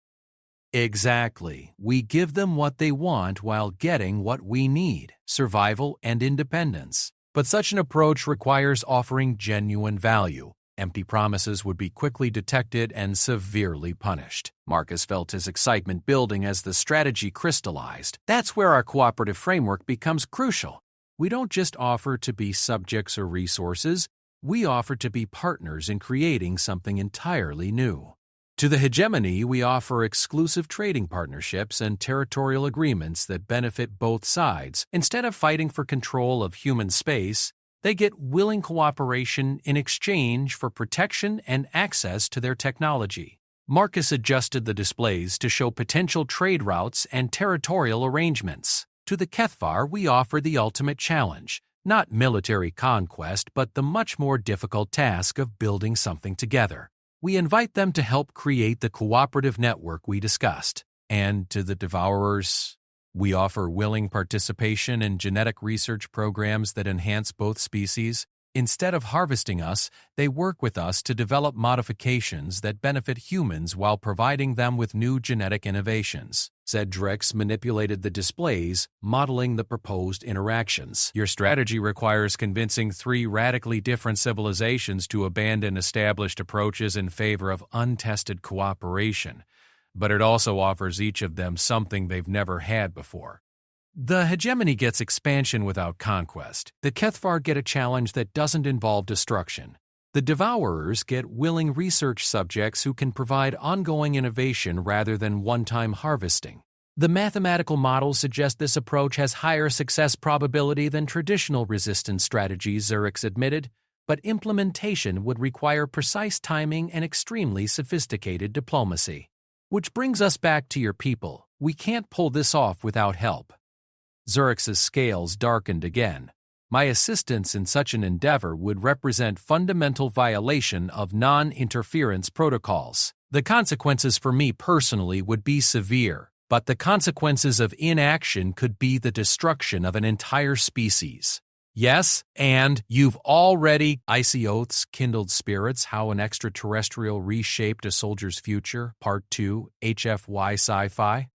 Exactly. We give them what they want while getting what we need: survival and independence. But such an approach requires offering genuine value. Empty promises would be quickly detected and severely punished. Marcus felt his excitement building as the strategy crystallized. That's where our cooperative framework becomes crucial. We don't just offer to be subjects or resources, we offer to be partners in creating something entirely new. To the hegemony, we offer exclusive trading partnerships and territorial agreements that benefit both sides. Instead of fighting for control of human space, they get willing cooperation in exchange for protection and access to their technology. Marcus adjusted the displays to show potential trade routes and territorial arrangements. To the Kethvar, we offer the ultimate challenge, not military conquest, but the much more difficult task of building something together. We invite them to help create the cooperative network we discussed. And to the Devourers, we offer willing participation in genetic research programs that enhance both species. Instead of harvesting us, they work with us to develop modifications that benefit humans while providing them with new genetic innovations. Zedrix manipulated the displays, modeling the proposed interactions. Your strategy requires convincing 3 radically different civilizations to abandon established approaches in favor of untested cooperation. But it also offers each of them something they've never had before. The hegemony gets expansion without conquest. The Kethvar get a challenge that doesn't involve destruction. The Devourers get willing research subjects who can provide ongoing innovation rather than one-time harvesting. The mathematical models suggest this approach has higher success probability than traditional resistance strategies, Zurich admitted, but implementation would require precise timing and extremely sophisticated diplomacy. Which brings us back to your people. We can't pull this off without help. Zurich's scales darkened again. My assistance in such an endeavor would represent fundamental violation of non-interference protocols. The consequences for me personally would be severe, but the consequences of inaction could be the destruction of an entire species. Yes, and you've already Icy Oaths, Kindled Spirits, How an Extraterrestrial Reshaped a Soldier's Future, Part 2, HFY Sci-Fi.